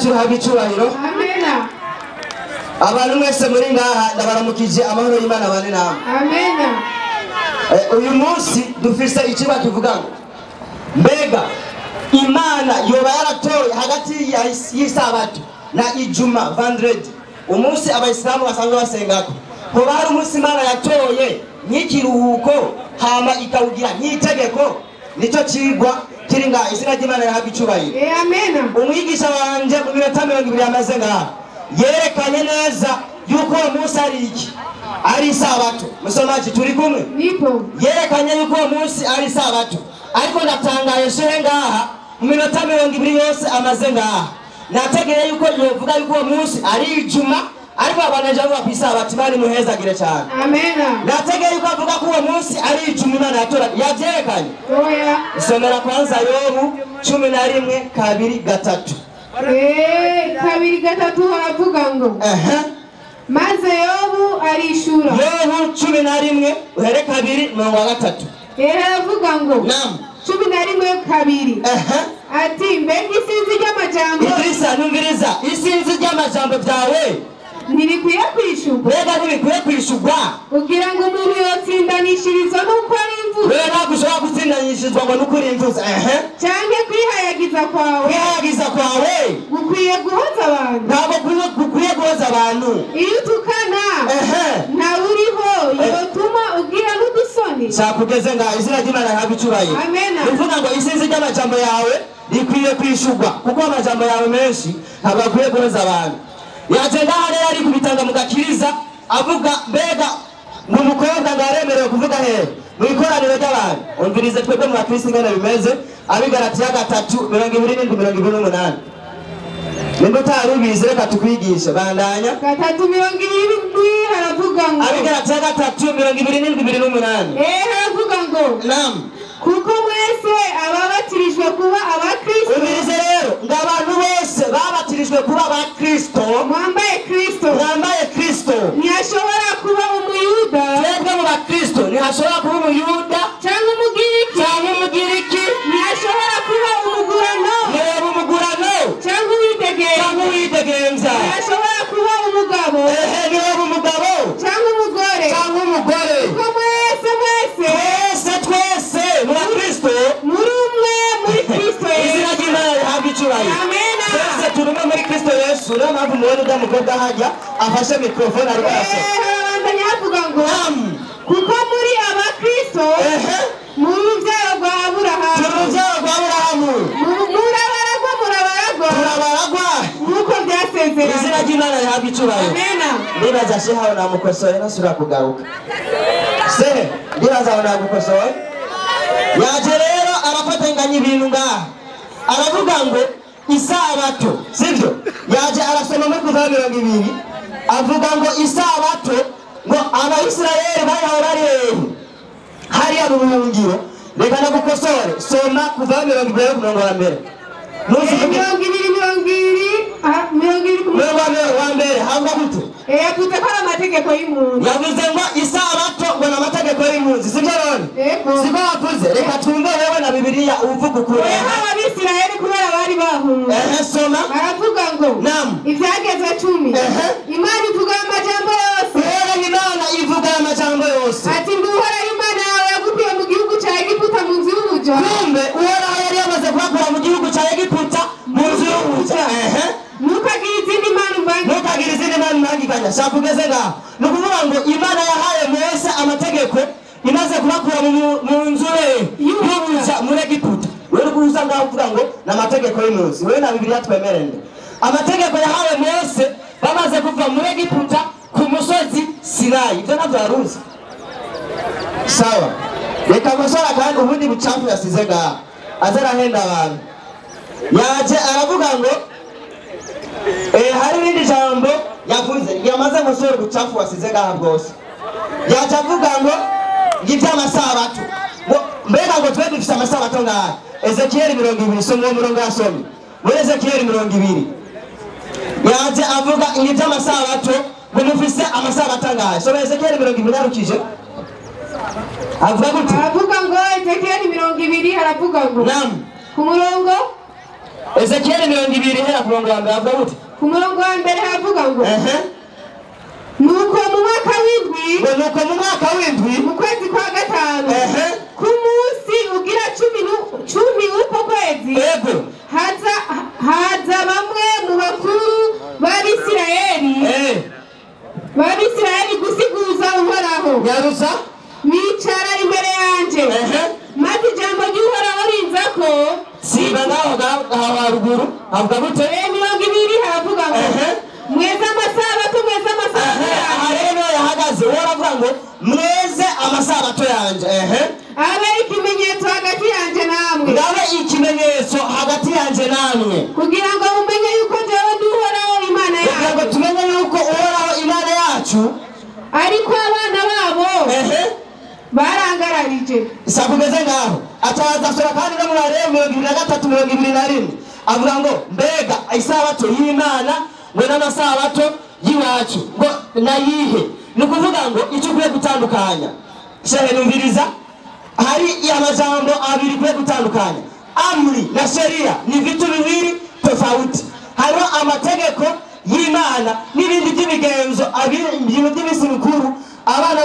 yacu haba icyubahiro. Amena. Abantu mwese muri ngaha ndabaramukije amahoro y'Imana bane namwe. Amena. Uyu munsi dufise ikiba kivuga ngo mbega Imana yoba yaratoye hagati y'isabato na ijuma vendredi umunsi abayisilamu basanzwe basengako hoba hari umunsi Imana yatoye n'ikiruhuko hama ikawugira nk'itegeko nicyo kigwa kiri ngaha izina ry'Imana yahabwa icyubahiro. Amena. Umwigisha wanje mu minota 20 yamaze ngaha yerekanye neza yuko uwo munsi ari iki ari isabato. Musomaji turi kumwe? Nipo. Yerekanye yuko uwo munsi ari isabato ariko ndatangaye shehe ngaha mu minota 20 yose amaze ngaha nategeye yuko yovuga yuko uwo munsi ari ijuma ariko abaneje avuga ku isabato bari muhezagire cyane. Amena. Nategeye yuko avuga ko uwo munsi ari ijuma Imana yatora yavyerekanye. Oya. Isomera kwanza Yobu 11:2-3. Kabiri gatatu haravuga ngo maze Yobu arishura. Yobu 11 uhere 2:3. Haravuga ngo Naam. 11:2. Ati mbega isinzi ry'amajambo. Idrisa numviriza isinzi ry'amajambo byawe ntibikwiye kwishurwa. mbega ntibikwiye kwishurwa kugira ngo umuntu yotsindanishirizwa n'uko ari imvugo. rero ntabwo ushobora gutsindanishirizwa ngo n'uko uri imvugo. Canke kwihayagiza kwawe. kwihayagiza kwawe gukwiye guhoza abantu. ntabwo gukwiye guhoza abantu. iyo utukana ntawe uriho yotuma ugira n'udusoni. cyakugeze ngaho izina ry'Imana yahabwa icyubahiro. Amena. bivuga ngo isinzi ry'amajambo yawe rikwiye kwishurwa kuko amajambo yawe menshi ntabwo akwiye guhoza abantu. yagenda hariya ari kubitanga mu gakiriza avuga mbega n'umukobwa ngaremerewe kuvuga hehe mu ikoraniro ry'abantu. umvirize twebwe mu bakristo ingana bimeze Abigalatiya 3:27-28. nimba utari ubizi reka tukwigishe bandanya. 3:27 haravuga ngo Abigalatiya 3:27-28. haravuga ngo Naam. kuko mwese ababatirijwe kuba abakristo. Ubirize rero ngo abantu bose babatirijwe kuba abakristo mwambaye Kristo. mwambaye Kristo. ntihashobora kuba umuyuda twebwe mu bakristo ntihashobora kuba umuyuda cyangwa umugiriki cyangwa umugiriki ntihashobora kuba umugurano niba umugurano cyangwa uwidegenza cyangwa uwidegenza ntihashobora kuba umugabo niba umugabo cyangwa umugore cyangwa umugore kuko mwese twese mu bakristo muri umwe muri Kristo izina ry'Imana rihabwa icyubahiro. Amena. twese turi umwe muri Kristo Yesu. niyo mpamvu mubona ujya mukobwa hajya afashe mikrofone ariko arasoma. harabandanya havuga ngo kuko muri abakristo muri urubyaro rwa Aburahamu. turi urubyaro rwa Aburahamu. turabaragwa nk'uko byasezeranye. izina ry'Imana rihabwa icyubahiro. Amena. ndibaza shehawe namukosoye nasubira kugaruka sehe ndibaza aho nagukosoye. yaje rero arafatanganya ibintu ngaha aravuga ngo isabato sibyo. yaje arasoma muri Kuva 20 avuga ngo isabato ngo Abayisirayeli bayaho bari hariya mu buhungiro. reka nagukosore soma Kuva 20 hamba gute yavuze ko ari amategeko y'umuntu. yavuze ngo isabato ngo ni amategeko y'impunzi sibyo none siko wavuze. reka twumve wowe na Bibiliya uvuga ukuri. Abisirayeli kubera bari bahunze soma baravuga ngo Naam. ibyageze 10 Imana ivuga amajambo yose. Imana ivuga amajambo yose ati nduhoraho Imana yawe yagukuye mu gihugu cya Egiputa mu nzu y'ubuja. kumbe uhoraho yari yamaze kubakura mu gihugu cya Egiputa mu nzu y'ubuja. ntukagire izindi mana umvangikanya shakugeze ngaho. ni ukuvuga ngo Imana yahaye Mose amategeko imaze kubakura mu nzu y'ubuja muri Egiputa. wewe uri kuza ngaho uvuga ngo ni amategeko y'umunsi. wewe na Bibiliya twemerende amategeko yahawe Mose bamaze kuva muri Egiputa ku musozi Sinayi. ibyo ntabyo waruzi sawa. reka gusora kandi ubundi bucafu yasize ngaho azarahenda abantu. yaje aravuga ngo hari ibindi jambo yavuze yamaze gusora ubucafu wasize ngaho bwose. yaje avuga ngo iby'amasabato mbega ngo twe dufite amasabato ngaho. Ezekiel 20 somo umurongo yasomye muri Ezekiel 20 yaje avuga iby'amasabato ngo mufise amasabato ngaho. so Ezekiel 20 yarukije avuga gute? aravuga ngo Ezekiel 20 aravuga ngo Naam. ku murongo Ezekiel 20 hera ku murongo wa mbere avuga gute? ku murongo wa mbere havuga ngo nuko mu mwaka w'indwi mu kwezi kwa gatanu ku munsi ugira cumi w'uko kwezi haza bamwe mu bakuru b'Abisirayeli gusiguza Uhoraho. Nyarusa bicara imbere yanje maze ijambo ry'Uhoraho riza ko siba naho haruguru avuga gute? 20 havuga ngo mweze amasabato rero yahagaze waravuga ngo mweze amasabato yanje abe ikimenyetso hagati yanje namwe ngabe ikimenyetso hagati yanje namwe kugira ngo mumenye yuko jewe ndi Uhoraho Imana yacu, kugira ngo tumenye yuko Uhoraho Imana yacu ariko abana babo barangararije. Sakugeze ngaho atawazasura kandi no muri Areme 23:21 avuga ngo mbega isabato y'Imana ngo n'amasabato yiwacu ngo nayihe. Nukuvuga ngo icyo kwiye gutandukanya shehe numviriza hari amajambo abiri kwiye gutandukanya. Amri na sheria ni vitu viwili tofauti. Hariho amategeko y'Imana n'ibindi by'imigenzo ibintu by'imisi mikuru abana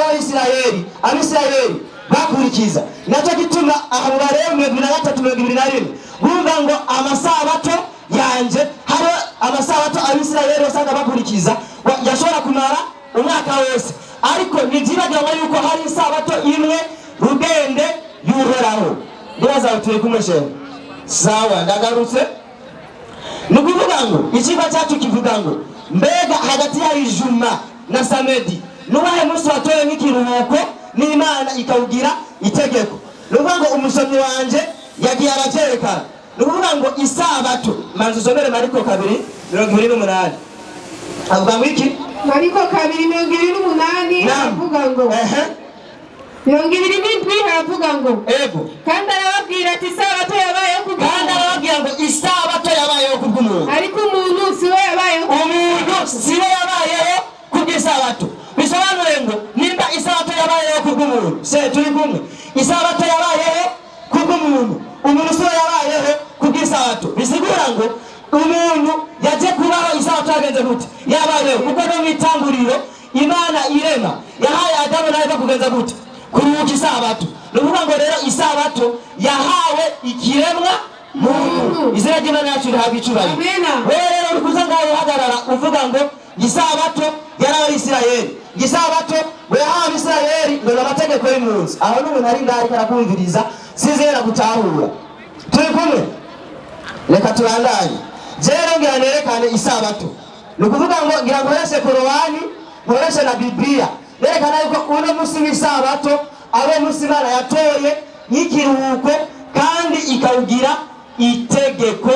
Abisirayeli bakurikiza. Nacyo gituma aho Bareme 23:21 bumva ngo amasabato yanje hari amasabato Abisirayeli basanga bakurikiza yashobora kumara umwaka wose, ariko ntibyibagirwa yuko hari isabato imwe rugende y'Uhoraho. Ndibaza utuye kumeshe sawa ndagarutse. Nukuvuga ngo ikiba cyacu kivuga ngo mbega hagati ya Ijuma na Samedi nubahe munsi watoye nk'ikiruhuko n'Imana ikawugira itegeko. Nukuvuga ngo umusomyi wanje yagiye aravyerekana. Nukuvuga ngo isabato manzi usomere Mariko 2:28 avuga ngo iki? Mariko 2:28 avuga ngo 27 havuga ngo kandi arababwira ati isabato yabayeho kubw'umuntu, ariko umuntu siwe yabayeho kubw'isabato. Bisobanuye ngo nimba isabato yabayeho kubw'umuntu se turi kumwe, isabato yabayeho kubw'umuntu, umuntu siwe yabayeho kubw'isabato. Bisigura ngo umuntu yaje kubaho isabato yagenze gute? Yabayeho kuko no mwitanguriro Imana irema yahaye Adamu na Eva kugenza gute? Kuruhuka isabato. Nukuvuga ngo rero isabato yahawe ikiremwa muntu. Izina ry'Imana yacu rihabwa icubahiro. Rero uri kuza ngaho uhagarara uvuga ngo isabato y'Abisirayeli, isabato yahawe Abisirayeli ngo amategeko y'umunsi. Aho n'umuntu ari ngaho karakumviriza sizera gutahura. Turi kumwe reka turandanye. Rero ngira nerekane isabato. Nukuvuga ngo ngira nkoreshe Korowani nkoreshe na Biblia nerekana yuko uno musi w'isabato abo musi Imana yatoye y'ikiruhuko kandi ikawugira itegeko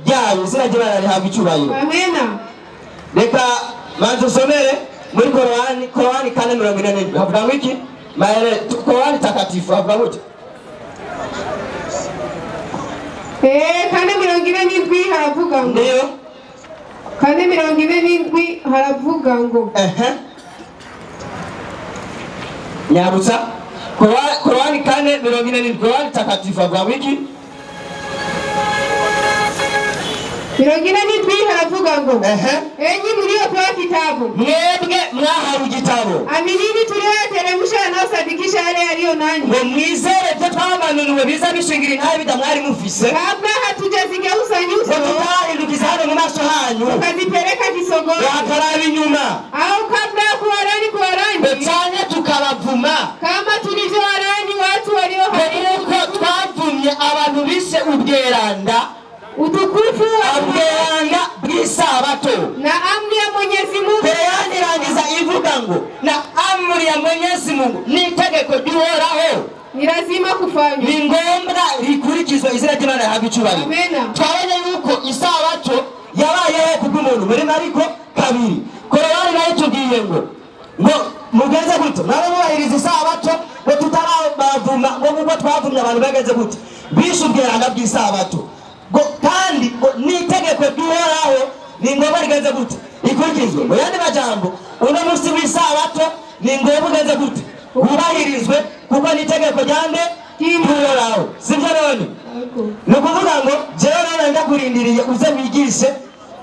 ryayo. Izina ry'Imana rihabwa icubahiro. Amena. Reka manzi usomere muri Korowani 4:47 havuga ngo iki? Korowani takatifu havuga gute? 4:47 haravuga ngo ndio 4:47 haravuga ngo Nyarusa Korowani 4:47 Korowani takatifu havuga ngo iki? 4:47 haravuga ngo enyi mliopewa kitabu mwebwe mwahawe igitabo aminini tuliyoteremsha na sadikisha yale yaliyo nanyi ngo mwizere byo twamanuriwe biza bishingira intahe bidamwari mufise kabla hatujazigeuza nyuso tutahindukiza hano mu maso hanyu tukazipeleka kisogoni wakaraba inyuma au kabla ya kuwarani cyane tukabavuma kama tulivyowarani watu walio hariho twavumye abantu bise ubweranda utukufu ubweranda bw'isabato na amri ya Mwenyezi Mungu. Irangiza ivuga ngo na amri ya Mwenyezi Mungu ni itegeko ry'Uhoraho ni lazima kufanywa, ni ngombwa rikurikizwa. Izina ry'Imana rihabwa icubahiro. Twabonye yuko isabato yabayeho kubw'umuntu muri Mariko 2. Korowani nayo tugiye ngo mugeze gute nabo mubahiriza isabato ngo tutarabavuma ngo kuko twavumye abantu bageze gute bishe ubweranda bw'isabato kandi n'itegeko ry'Uhoraho ni ngombwa rigenze gute ikurikizwe. Mu yandi majambo uno munsi w'isabato ni ngombwa ugenze gute ubahirizwe kuko n'itegeko ryande ry'Uhoraho. Sibyo none nukuvuga ngo jewe nana ndakurindiriye uze wigishe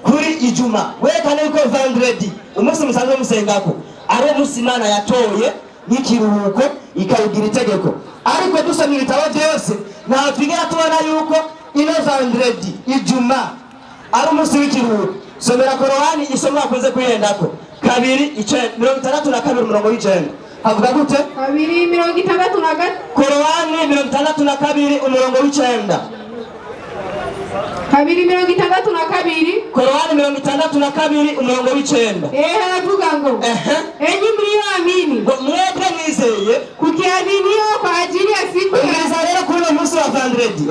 kuri ijuma werekane yuko vendredi umunsi musanzwe musengako ari umunsi Imana yatoye n'ikiruhuko ikawugira itegeko. Ariko dusomye ibitabo byose nta twigera tubona yuko ino vendredi ijuma ari umunsi w'ikiruhuko. Somera Korowani isomo bakunze kwihendako 2:62 havuga gute? 2:62 Korowani 62:9 2:62 Korowani 62:9 haravuga ngo enyi mlioamini mwebwe mwizeye kukiadhiniwa kwa ajili ya siku ya rero kuri umunsi wa vendredi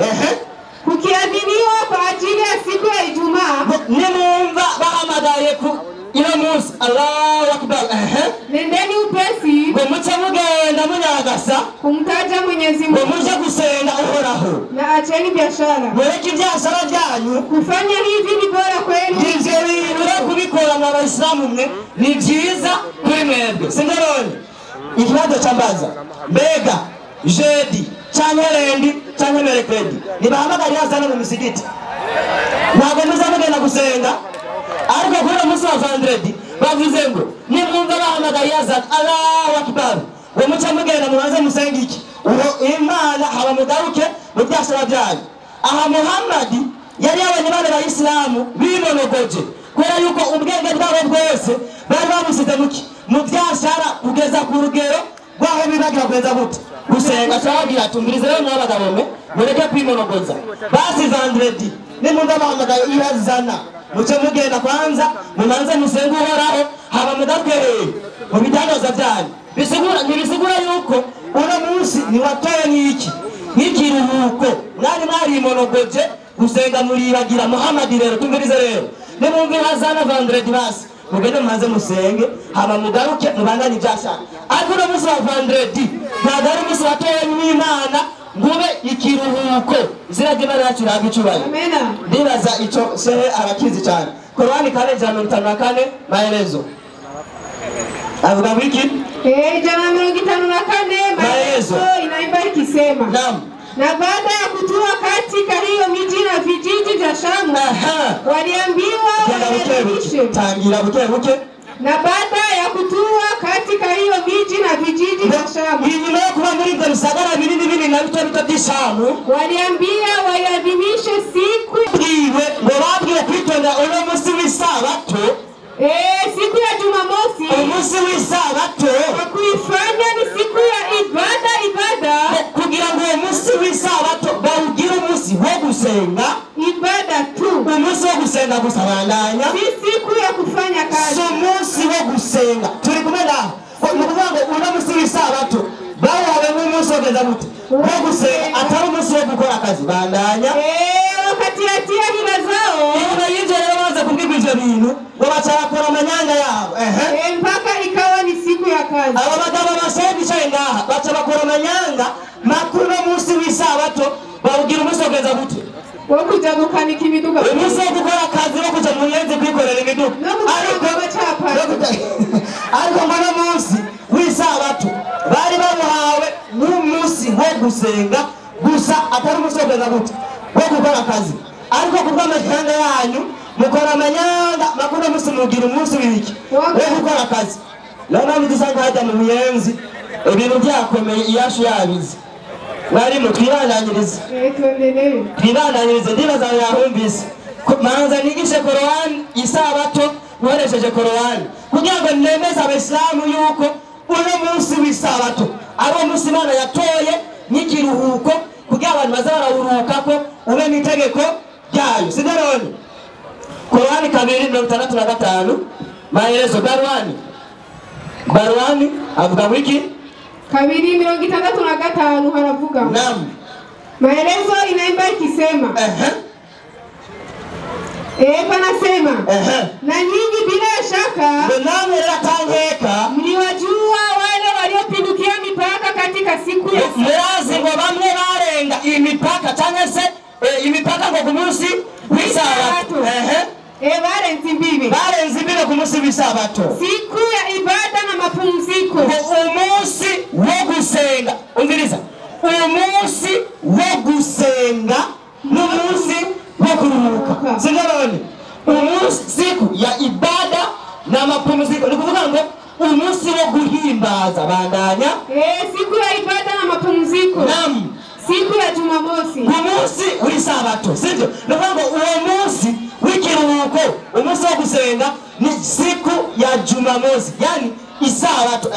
kukiadhiniwa kwa ajili ya siku ya Ijumaa nimumva bahamagaye ku ino munsi Allahu Akbar nendeni upesi ngo muce mugenda munyagasa kumtaja Mwenyezi Mungu ngo muje gusenga uhoraho na acheni biashara mureke ibyashara byanyu kufanya hivi ni bora kwenu ivyo bintu kubikora n'abayisilamu mwe ni byiza kuri mwebwe sindarone. Ikibazo cyambaza mbega jeudi canke rendi canke merekredi nibahamagarira sana mu misigiti ntabwo muzamugenda gusenga. Ariko kuri umunsi wa vendredi bavuze ngo nimwumva bahamagariye azana Allahu Akbar ngo muce mugenda mubanze musenga iki Imana haba mugaruke mu byashara byanyu. Aha Muhammadi yari abanye bane bayisilamu bimonogoje kubera yuko ubwenge bwabo bwose bari bamusize mu byashara kugeza ku rugero rwaho bibagira kugeza gute gusenga. Twagira tumbirize rero n'abagabo mwe mureke kwimonogoza basi vendredi nimwumva bahamagaye irazana muce mugenda kwanza mumanze musenga uhoraho haba mudakereye mu bitangaza byanyu. Bisigura yuko uno munsi ni watoye n'iki n'ikiruhuko mwari monogoje gusenga muribagira Muhammadi. Rero tumvirize rero nimwumva hazana vendredi basi mugende mumanze musenge haba mugaruke mubandanye ibyashaka. Ariko uno munsi wa vendredi ntabwo ari umunsi watoye n'Imana ngube ikiruhuko. Izina ry'Imana yacu rihabwe icyubahiro. Ndibaza icyo sehe arakizi cyane. Korowani 4:54 maelezo avuga wiki 4:54 maelezo inaimba ikisema na baada ya kutua katika hiyo miji na vijiji vya Shamu waliambiwa waelekeshe tangira buke na baada ya kutua katika hiyo miji na vijiji vya Shamu nyuma yo kuba muri ibyo bisagara binini na bito by'Ishamu waliambia waiadhimishe siku iwe ngo babwiye kwitonda uno munsi w'isabato siku ya Jumamosi umunsi w'isabato kuifanya ni siku ya ibada kugira ngo umunsi w'isabato bawugire umunsi wo gusenga ibada tu umunsi wo gusenga gusa bandanya si siku ya kufanya kazi umunsi wo gusenga turi kumena nukuvuga ngo uno munsi w'isabato bawawe nk'umunsi wogeza gute wo gusenga atari umunsi wo gukora akazi bandanya wakati yatia hila zao inyuma y'ibyo rero baza kubwirwa ibyo bintu ngo bacarakora amanyanga yabo mpaka ikawa ni siku ya kazi. Aba bagabo baseye bicaye ngaha baca bakora amanyanga makuru no munsi w'isabato bawugira umunsi wogeza gute wo kuja gukanika imiduga umunsi wo gukora akazi wo kuja mu nyenzi kwikorera imiduga ariko mbona munsi w'isabato bari bamuhawe n'umunsi wo gusenga gusa atari umunsi wogeza gute wo gukora akazi. Ariko kubw'amanyanga yanyu mukora amanyanga makuru musi mugira umunsi w'iki wo gukora akazi. Lana mudusanga hajya mu Buyenzi ibintu byakomeye iyashu yabize bari mu twiranganyiriza ndibaza yahumvise manza nigishe Korowani isabato nkoresheje Korowani kugira ngo nemeze abayisilamu yuko uno munsi w'isabato ari umunsi Imana yatoye n'ikiruhuko kugira abantu bazabaruhuka ko ube n'itegeko ryayo. Sidarone Korowani 2:65 maelezo Barwani avuga wiki 2:65 haravuga naam maelezo inaimba ikisema panasema na nyinyi bila shaka mliwajua wale waliopindukia mipaka katika siku ya mwazi ngo bamwe barenga imipaka cyangwa se imipaka ngo ku munsi w'isabato barenze imbibe ku munsi w'isabato siku ya ibada na mapumziko umunsi wo gusenga umviriza umunsi wo gusenga n'amapumziko ni kuvuga ngo umunsi wo guhimbaza bandanya siku ya ibada na mapumziko naam siku ya Jumamosi umunsi w'isabato sivyo ndavuga ngo uwo munsi w'ikiruhuko umunsi wo gusenga ni siku ya Jumamosi yani isabato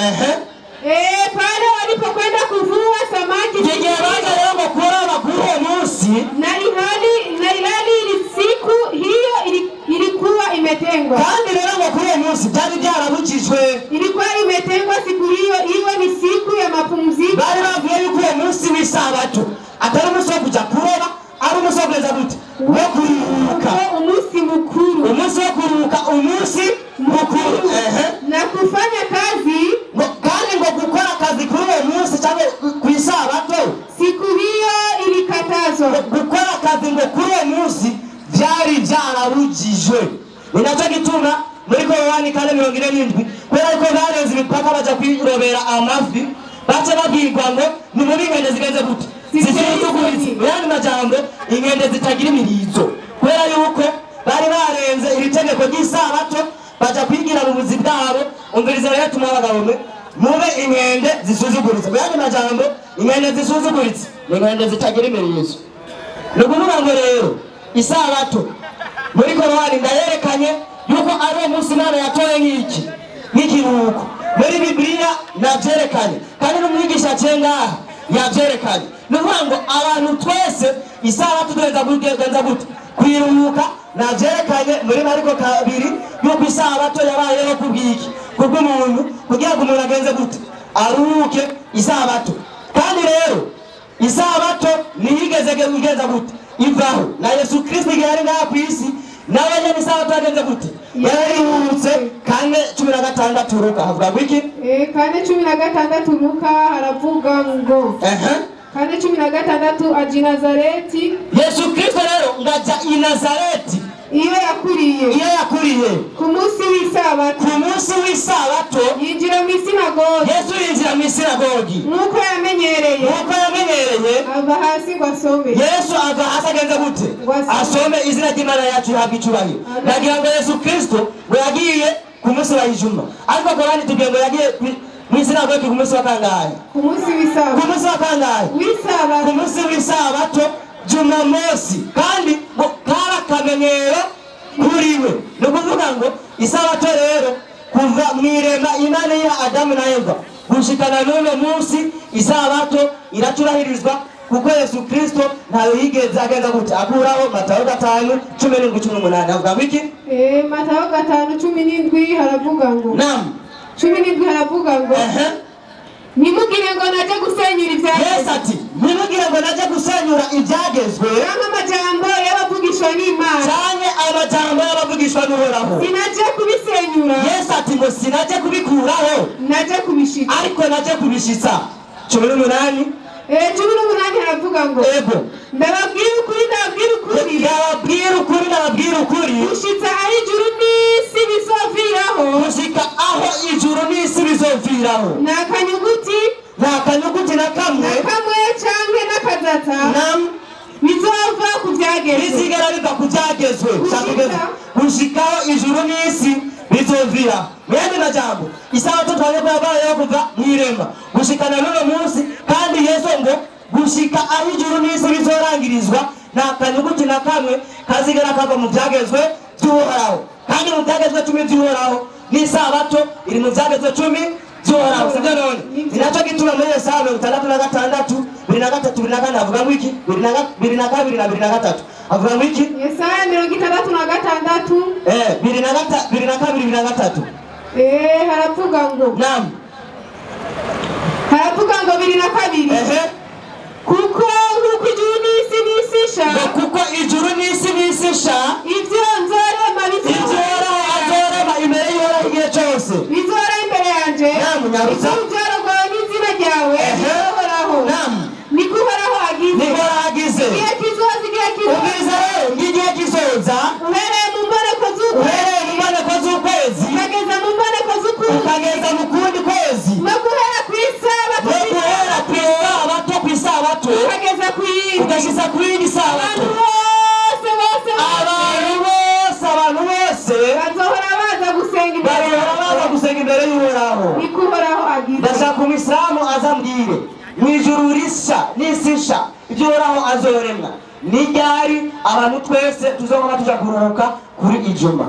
pale walipokwenda kuvua samaki je baada leo kuroba kule munsi na ilali siku hiyo ilikuwa imetengwa kandi leo kule munsi byari byarabujijwe ilikuwa imetengwa siku hiyo iwe ni siku ya mapumziko bali bavuye yuko uwo munsi w'isabato atari umunsi wo kuja kuroba ari umunsi wo kuza gute wo kuruhuka umunsi mukuru umunsi wo kuruhuka umunsi mukuru na kufanya kazi kandi ngo gukora kazi kuri uwo munsi cyangwa ku isabato siku hiyo ilikatazwa gukora kazi ngo kuri uwo munsi byari byarabujijwe ninacyo gituma muri Korowani 4:47 kubera ko barenze imipaka baja kwirobera amafi baca babwirwa ngo ni muri ingende zigenze gute zisuzuguritse yani majambo ingende zitagira imirizo kubera yuko bari barenze iri tegeko ry'isabato baja kwigira mu buzi bwabo umviriza rero tuma abagabo mube ingende zisuzuguritse yani majambo ingende zisuzuguritse ingende zitagira imirizo no kuvuga ngo rero isabato muri Korowani ndayerekanye yuko ari umunsi Imana yatoye nk'ikiruhuko muri Bibiliya navyerekanye kandi n'umwigisha cengaha yavyerekanye nuvuga ngo abantu twese isabato tugenza gute kwiruhuka navyerekanye muri Mariko 2 yuko isabato yabayeho kubwiki kubw'umuntu kugira ngo umuntu agenze gute aruhuke isabato kandi rero isabato niyigeze kugenza gute ivaho na Yesu Kristo yari ngaha ku isi nawe isabato yagenze gute yarihutse kane 16 Luka havuga wiki kane 16 Luka haravuga ngo kane 16 aji Nazareti Yesu Kristo rero ngaja i Nazareti iyo yakuriye ku munsi w'isabato yinjira mu sinagogi Yesu yinjira mu sinagogi nuko yamenyereye ava hasi ngo asome Yesu ava hasi agenze gute asome izina ry'Imana yacu yahabwa icubahiro nagira ngo Yesu Kristo we yagiye ku munsi wa Ijuma ariko Korani tugiye ngo yagiye mu sinagogi ku munsi wa kangahe ku munsi w'isabato Jumamosi kandi kara kamenyero kuriwe no kuvuga ngo isabato rero kuva mwirema Imana ya Adamu na Eva gushikana n'uno munsi isabato iraturahirizwa kuko Yesu Kristo ntayo yigeze agenza gute akuraho Matayo 5:17-18 avuga wiki Matayo 5:17 haravuga ngo naam 17 haravuga ngo nimugire ngo naje gusenyura ibyagezwe Yesu ati nimugire ngo naje gusenyura ibyagezwe amajambo y'abavugishwa n'Imana cyane amajambo y'abavugishwa n'Uhoraho sinaje kubisenyura Yesu ati ngo sinaje kubikuraho naje kubishitsa ariko naje kubishitsa 18 haravuga ngo ndababwira ukuri gushitsa aho ijuru n'isi bizoviraho gushika aho ijuru n'isi bizoviraho nta kanyuguti na kamwe canke n'akazata bizova ku byagezwe bizigera biva ku byagezwe gushika aho ijuru n'isi bizovira mwene majambo isabato twanye kwabayeho kuva mwirema gushikana n'uno munsi kandi Yesu ngo gushika aho ijuru n'isi bizorangirizwa nta kanyuguti na kamwe kazigera kava mu byagezwe by'Uhoraho kandi mu byagezwe 10 by'Uhoraho n'isabato iri mu byagezwe 10 by'Uhoraho sibyo none ninacyo gituma muri Yesaya 66 23 avuga ngo iki 22 avuga ngo iki Yesaya 66 22 haravuga ngo naam haravuga ngo 22 kuko ijuru n'isi nisisha ibyo nzorema azorema imbere y'Uhoraho igihe cyose bizora imbere yanje namunyarutsa byarogwa n'izina ryawe Uhoraho niko Uhoraho agize igihe kizoza igihe kizoza uhereye mu mboneko z'ukwezi ukageza mu kundi kwezi no guhera ku isabato ukageza ku yindi ugashiza ku yindi sabato abantu bose bazohora baza gusenga gusenga imbere y'Uhoraho. Ndashaka umwisilamu azambwire mwijuru risa n'isisha iby'Uhoraho azoremwa n'iryari abantu twese tuzoma tuja kuruhuka kuri ijuma.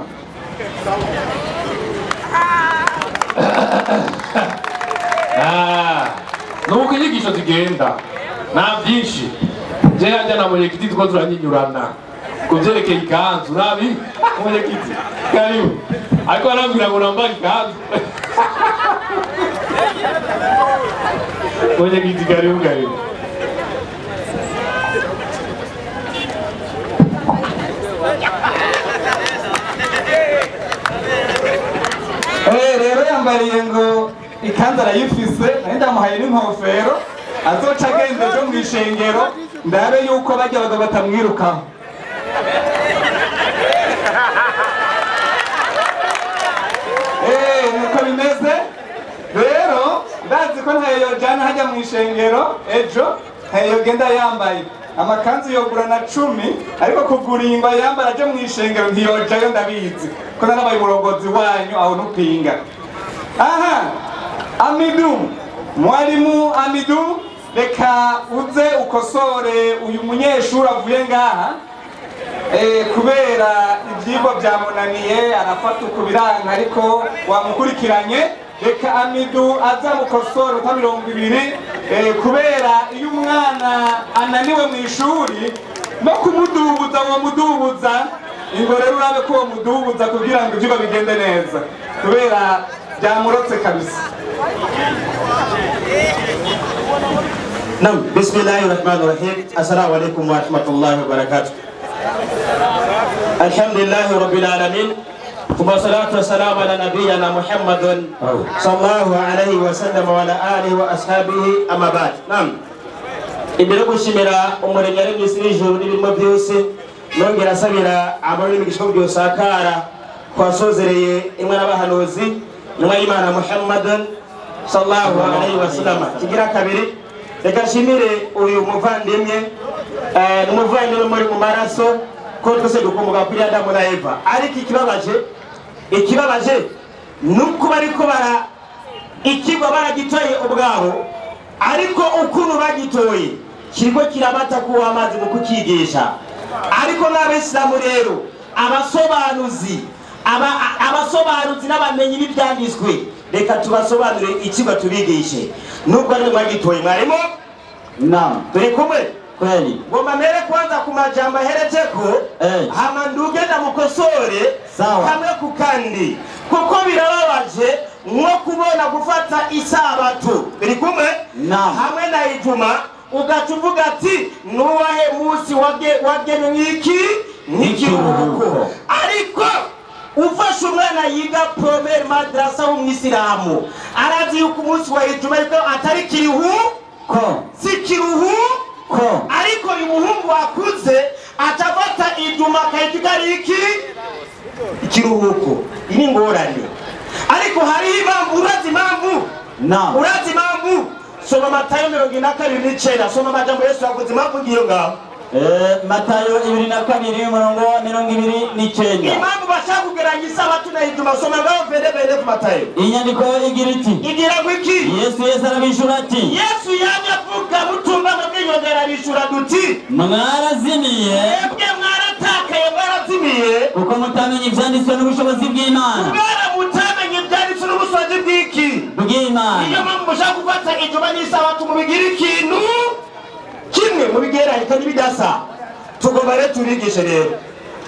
Nuko inyigisho zigenda nta byinshi je hajya na munyekiti tuko turanyinyurana kuvyerekeye ikanzu nabi munyekiti karibu ariko arambwira ngo nambara ikanzu munyekiti karibu rero yambariye ngo ikanzu arayifise nari ndamuhaye n'inkofero azoca agenda ejo mu ishengero ndabe yuko bajya abagabo batamwirukaho. Nuko bimeze rero ndazi ko ntayo yojana hajya mu ishengero ejo ntayo yogenda yambaye amakanzu yogura na 10 ariko kugura ingwa yambara aje mu ishengero ntiyojayo ndabizi ko narabaye umurongozi wanyu aho nupinga. Aha Amidu, mwalimu Amidu, reka uze ukosore uyu munyeshuri avuye ngaha kubera ibyigwa byamunaniye arafata ukubiranga ariko wamukurikiranye. Reka Amidu aza mukosore uta 20 kubera iyo umwana ananiwe mu ishuri no kumudubuza wo mudubuza ingo rero urabe ko mudubuza kugira ngo ibyigwa bigende neza kubera byamurotse kabisa. Naam, bismillahirrahmanirrahim. Assalamu alaikum warahmatullahi wabarakatuh. Alhamdulillahi rabbil alamin. Wassalatu wassalamu ala nabiyyina Muhammadin sallallahu alaihi wasallam wa ala alihi wa ashabihi amma ba'd. Naam. Imbere gushimira umuremyi ari mw'isi n'ijuru n'ibirimo byose nongera asabira abari imigisho byose akara kwasozereye imwe n'abahanuzi nyuma y'Imana Muhammadin sallallahu alaihi wasallam. Kigira kabiri reka shimire uyu muvandimwe n'umuvandimwe muri mu maraso ko twese dukomoka kuri Adamu na Eva. Ariko ikibabaje nuko bariko bara ikigwa baragitoye ubwabo ariko ukuntu bagitoye kiriko kirabata kuwa amazi mu kukigisha. Ariko n'abisilamu rero abasobanuzi n'abamenyi b'ibyanditswe reka tubasobanurire ikigwa tubigishe nubwo ari mwagitoye mwarimo. Naam, turi kumwe kweli. Ngoma mere kwanza ku majambo aherejeko hama nduge ndamukosore hamwe ku kandi kuko birababaje nko kubona gufata isabato biri kumwe hamwe na ijuma ugacuvuga ati nuwahe musi wagene nk'ikiruhuko. Ariko ufashe umwana yiga premier madrasa w'umwisilamu arazi yuko umunsi wa ijuma ariko atari kiruhuko si kiruhuko. Ariko uyu muhungu wakuze atafata ijuma kayitigari ikiruhuko. Ini ngorane ariko hari impamvu urazi impamvu soma Matayo 22:9 soma amajambo Yesu yavuze impamvu ngiyo ngaho Matayo 22:29 impamvu bashaka kugeranya isabato na ijuma soma ngaho bere ku Matayo. Inyandiko igira iti igira gwiki Yesu arabishura ati Yesu yamye avuga mutumba mwanyongera bishura duti mwarazimiye mwaratakaye mwarazimiye kuko mutamenye ivyanditswe n'ubushobozi bw'Imana. Mutamenye ivyanditswe n'ubushobozi bw'Imana. Iyo mpamvu mushaka gufata ijuma n'isabato mubigira ikintu kimwe mubigeranye kandi bidasa. Tugomba rero tubigishe rero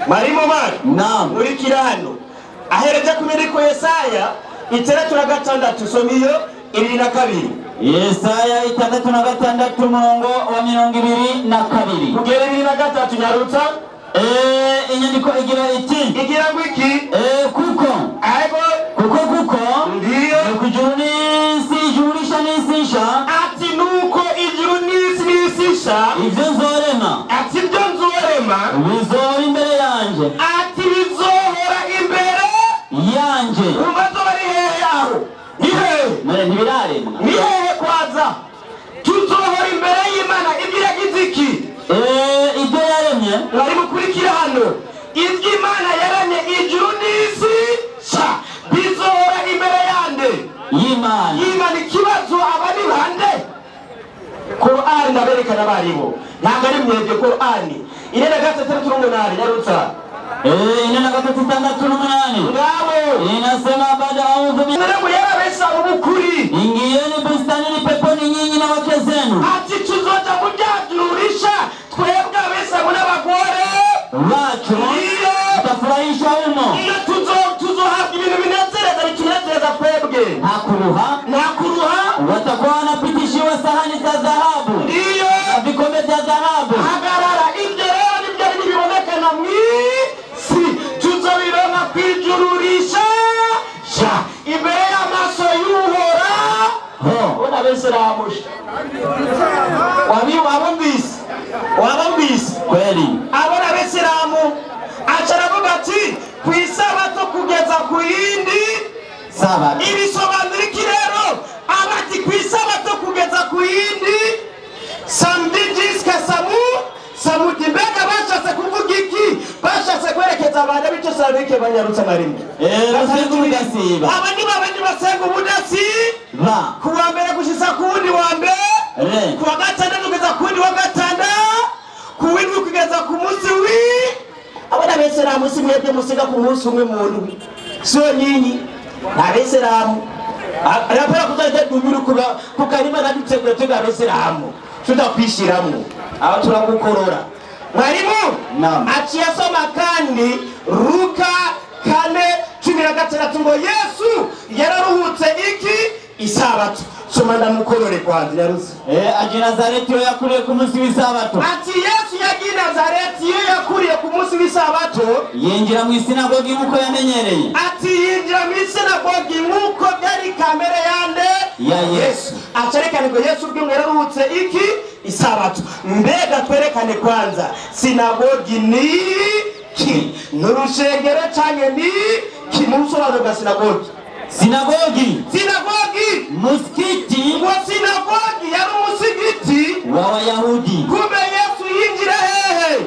marimo mari murikira hano ahereje kumiriko Yesaya 6:6 somiyo 22 Yesaya 6:6 murongo wa 22 kugera 23 nyarutsa. Inyandiko igira iti igira gwiki kuko ndiyo kujuru n'isi ijurisha n'isisha ati nuko ijuru n'isi n'isisha ivyo nzorema ati ibyo nzorema bizohora imbere yanje ati bizohora imbere yanje. Umbazo bari hehe aho ntibiraremwa ni hehe kwaza tuzohora imbere y'Imana ibyo yagize iki ibyo yaremye bari mukurikira hano ibyo Imana yaremye ijuru n'isi y'Imana ikibazo abari bande Qur'an ndaberekana baribo ntabwo ari mwebwe Qur'an inena gatatu n'umunani yarutsa inena gatatu n'umunani ngabo inasema baada audhu billahi yarabesa ubukuri ingieni bustanini peponi nyinyi na wake zenu ati tuzoja mujyadurisha twebwe abesa n'abagore bacu tutafurahishwa humo iyo tuzohabwa ibintu binezereza bitunezeza twebwe nta kuruha watakuwa wanapitishiwa sahani za dhahabu ndiyo na vikombe vya dhahabu hagarara ibyo rero nibyo bibonekana mw'isi tuzobironka kwijururisha imbere y'amaso y'Uhoraho n'abeseramusha wabumvise kweli abona abeseramu acaravuga ati kw'isabato kugeza ku yindi sabato ibisobanura iki rero abati kw'isabato kugeza ku yindi samedi jusqu'à samudi mbega bashatse kuvuga iki bashatse kwerekeza abantu bityo sabike banyarutsa marimwe basenga ubudasiba abandi basenga ubudasiba kuwa mbere gushitsa ku wundi wa mbere kuwa gatandatu kugeza ku wundi wa gatandatu ku windwi kugeza ku munsi abana beseramu si mwebwe musiga ku munsi umwe muntu sio nyinyi abeseramu arapera kuzajya dumuru kukarima nadutegura tuga abeseramu tudakwishiramo aho turagukorora mwarimu aciye asoma kandi Luka 4:16 ngo Yesu yararuhutse iki isabato soma ndamukorore kwanza yaruze aje Nazareti yo yakuriye ku munsi w'isabato ati Yesu yagiye Nazareti yo yakuriye ku munsi w'isabato yinjira mu isinagogi nkuko yamenyereye ati yinjira mu isinagogi nkuko byari kamere yande ya Yesu acherekane ko Yesu ubwe yararuhutse iki isabato mbega twerekane kwanza sinagogi ni ki nurushengero canke ni ki musobanuro bwa sinagogi musikiti ngo sinagogi yari umusigiti w'Abayahudi kumbe Yesu yinjira hehe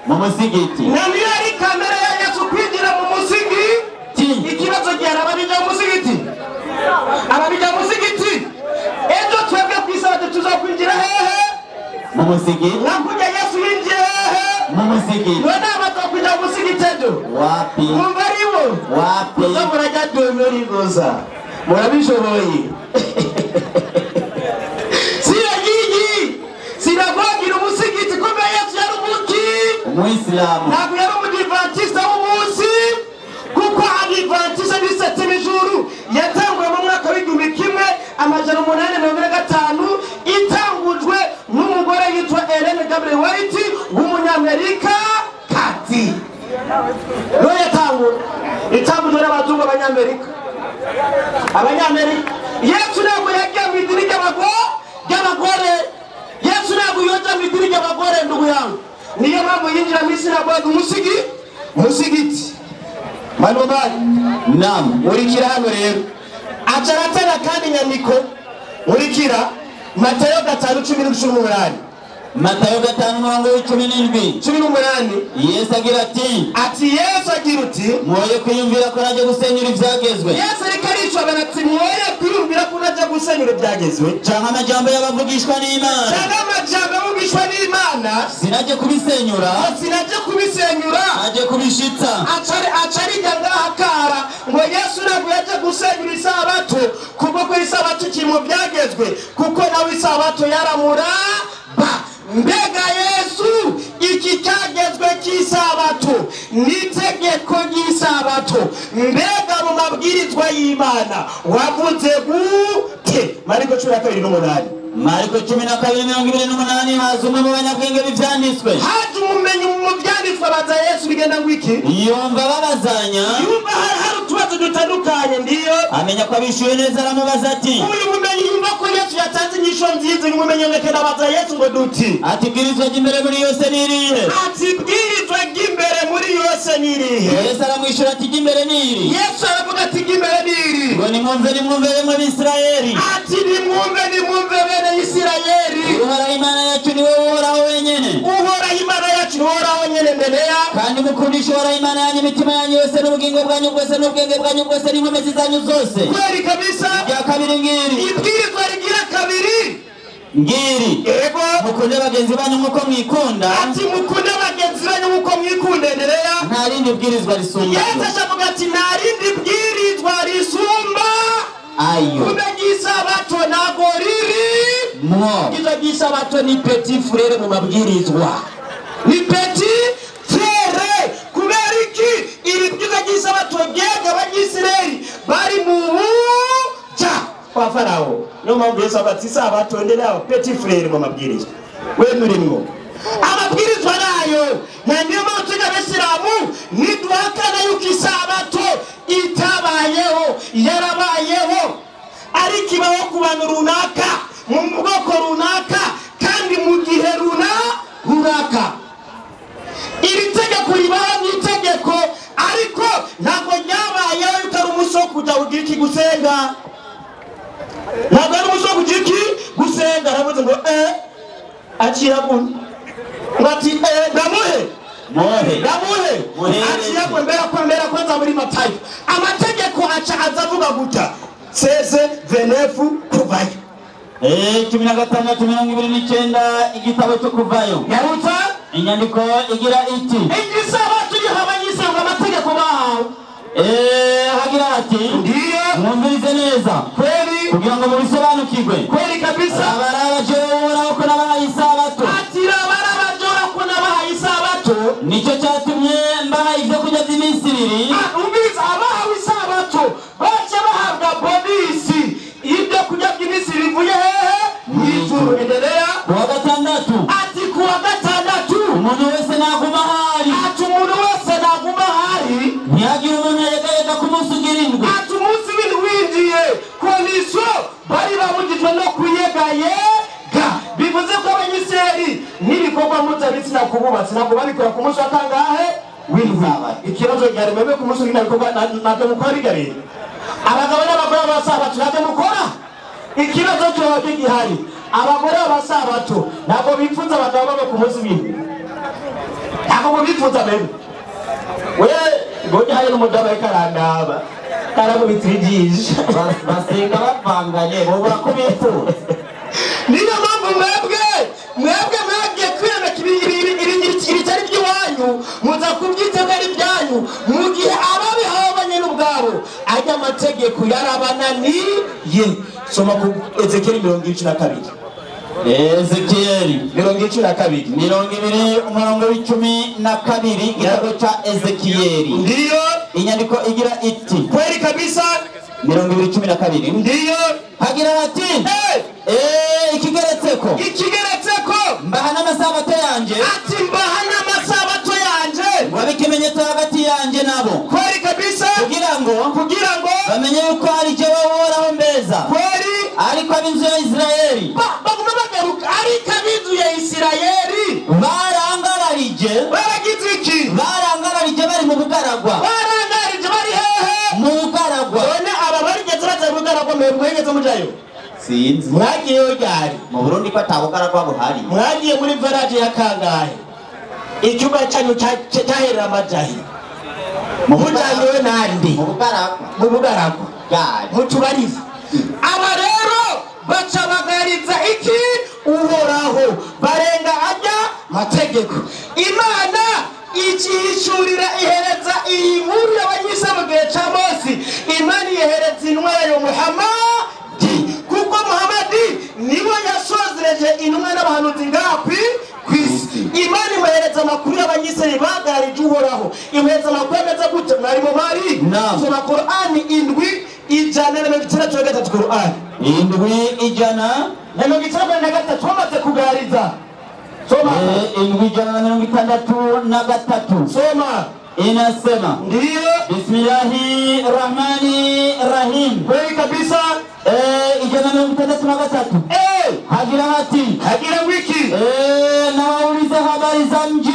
mu musigiti nani yari kamera ya Yesu kwinjira mu musigiti ikibazo cyari ababijya mu musigiti ejo twebwe kwisabato tuzokwinjira hehe mu musigiti nakujya Yesu yinjira hehe mu musigiti none abazokwinjira mu musigiti ejo wapi mumbariwo wapi murajya domeri goza murabishoboye sinagogi umusigiti kumbe Yesu yari umuyisilamu ntabwo yari umudivantiste w'umunsi kuko adivantiste ni septième jour yatanguye mu mwaka w'1850 itangujwe n'umugore yitwa Ellen Gabriel White w'umunyamerika kati no itangujwe n'abazungu abanyamerika Yesu ntabwo yagiye mu idini ry'abagore Yesu ntabwo yoja mu idini ry'abagore ndugu yangu niyo mpamvu yinjira mu isinagogi musigiti manobari urikira hano rero acaratana kandi nyandiko urikira Matayo 5:18 Matayo 5:17 Yesu agira ati mwoye kwiyumvira ko naje gusenyura ivyagezwe Yesu ariko aricwa banati mwoye kwiyumvira ko naje gusenyura ivyagezwe canke amajambo y'abavugishwa n'Imana sinaje kubisenyura naje kubishitsa acarijya ngahakara ngo Yesu ntabwo yaje gusenyura isabato kuko ko isabato kiri mu byagezwe kuko nawe isabato yaramuraba mbega Yesu iki cyagezwe cy'isabato n'itegeko ry'isabato mbega mu mabwirizwa y'Imana wavuze gute Mariko 12:8 Mariko 12:28 haza umwe mu banyabwenge b'ivyanditswe haje umumenyi mu byanditswe baza Yesu bigenda ngwiki yumva babazanya yumva hari utubazo dutandukanye ndiyo amenya ko abishuye neza aramubaza ati uyu mumenyi yumva ko Yesu yatanze inyisho nziza umumenyi ngekera baza Yesu ngo duti ati bwirizwa ry'imbere muri yose nirihe ati bwirizwa ry'imbere muri muri yose nirihe? Yesu aramwishura ati imbere niri. Yesu aravuga ati imbere niri. Ngo nimwumve bene Isirayeli. Ati nimwumve bene Isirayeli. Uhoraho Imana yacu ni wowe uhoraho wenyene. Uhoraho Imana yacu ni wowe uhoraho wenyene Mbeneya. Kandi mukundishe Uhoraho Imana yanyu imitima yanyu yose n'ubugingo bwanyu bwose n'ubwenge bwanyu bwose n'inkomezi zanyu zose. Kweli kabisa. Irya kabiri ngiri. Ibwirizwa rigira kabiri. Ngiri. Ego. Mukunde bagenzi banyu nk'uko mwikunda. Ati mukunde bagenzi banyu nk'uko mwikunda Mbeneya. Nta rindi bwirizwa risumba. Yesu ashavuga ati nta rindi bwirizwa risumba. Ayo. Kumenyisa bato nago riri. Mwo. Izo gisabato ni petit frère mu mabwirizwa. Ni petit frère kubera iki iri bwiza gisabato gega abanyisirayeli bari mu buja kwa Farao. Niyo mpamvu Yesu ati isabato ndera petit frère mu mabwirizwa. We murimwo. Amabwirizwa nayo na niyo mpamvu tujya Abisilamu niduhakana yuko isabato itabayeho yarabayeho ari kibaho ku bantu runaka mu bwoko runaka kandi mu gihe runaka. Iri tegeko ribaho n'itegeko ariko ntabwo ryabayeho yuko ari umunsi wo kujya ugira iki gusenga. Ntabwo ari umunsi wo kugira iki gusenga. Aravuze ngo akira bundi ngati ndamuhe akira kwembera kwanza muri Matayo. Amategeko aca azavuga guta 16:29 kuvayo. 16:29 igitabo cyo kuvayo. Yarutsa inyandiko igira iti igisabato gihabanyisanga amategeko bahawe. Hagira ati ndiyo mwumvirize neza kweli kugira ngo mubisobanukirwe. Kweli kabisa. Abarabajora ko nabahaye isabato. Ati abarabajora ko nabahaye isabato. Nicyo cyatumye mbaha ibyo kurya by'iminsi 2. Umbiza abahawe isabato baje bahabwa bonisi ibyo kurya by'iminsi 2 bivuye hehe mw'ijuru. Endelea. Kuwa gatandatu. Ati kuwa gatandatu umuntu wese naguma hari. Ati umuntu wese naguma hari. Ntiyagira umuntu yegayega ku munsi ugirindwi. Ati umunsi winjiye kondisiyo bari babujijwe no kuyegayega. Bivuze ko Abanyisirayeli n'ibikorwa mpuzabitsina ku bubatsi ntabwo babikora ku munsi wa kangahe w'indwi. Ikibazo gihari mwebwe ku munsi w'indwi ntabwo mukora bigarira. Abagabo n'abagore b'abasabato ntabwo mukora. Ikibazo cyo gihari abagore b'abasabato ntabwo bipfuza abagabo babo ku munsi w'indwi. Ntabwo bipfuza bebe. We ngoje hari n'umudamu karandaba karamu bitwijije basenga bavanganye bobura ko bipfuza. Niyo mpamvu mwebwe mwagiye kwiyemeka ibitari by'iwanyu muza kubyitega ari byanyu mu gihe ababihabanye n'ubwabo ajya amategeko yarabananiye. Soma ku Ezekiyeli 22. Ezekiyeli 22 20:12 igitabo cya Ezekiyeli. Ndiyo inyandiko igira iti kweli kabisa 20:12 ndiyo hagira ati ikigeretseko mbaha n'amasabato yanje. Ati mbaha n'amasabato yanje wabe ikimenyetso hagati yanje nabo. Kweli kabisa kugira ngo bamenye yuko ari jewe uhoraho mbeza. Kweli ariko ab'inzu ya Isirayeli baguma bagaruka ariko ab'inzu ya Isirayeli barangararije. baragize iki? Barangararije bari mu bugaragwa. Barangararije bari hehe? Mu bugaragwa. None aba barigeze baza mu bugaragwa mwegeze mujayo? Sinzi. Mwagiyeyo ryari? Mu Burundi ko atabugaragwa buhari. Mwagiye muri village ya kangahe? Icyumba cyanyu cyaherera amajahi. Mujanyewe nandi? Mu bugaragwa. Mutubarize. Aba rero baca bagariza iki? Uhoraho barenga ajya mategeko. Imana ikihishurira ihereza iyi nkuru y'abanyisa mu gihe cya Mose. Imana ihereza intumwa yayo Muhamadi kuko Muhamadi niwe yasozereje intumwa n'abahanuzi ngaha kw'isi. Imana imuhereza amakuru y'abanyisirayeli bagararije Uhoraho. Imuhereza amakuru ameze gute? Mwari mu mari soma Qur'ani 7:163 Qur'ani 7:163 wamaze kugariza. Soma 7:163 soma. Inasema ndiyo Bismillahirrahmanirrahim. Kweli kabisa. 7:163 hagira hati hagira wiki na waulize habari za mji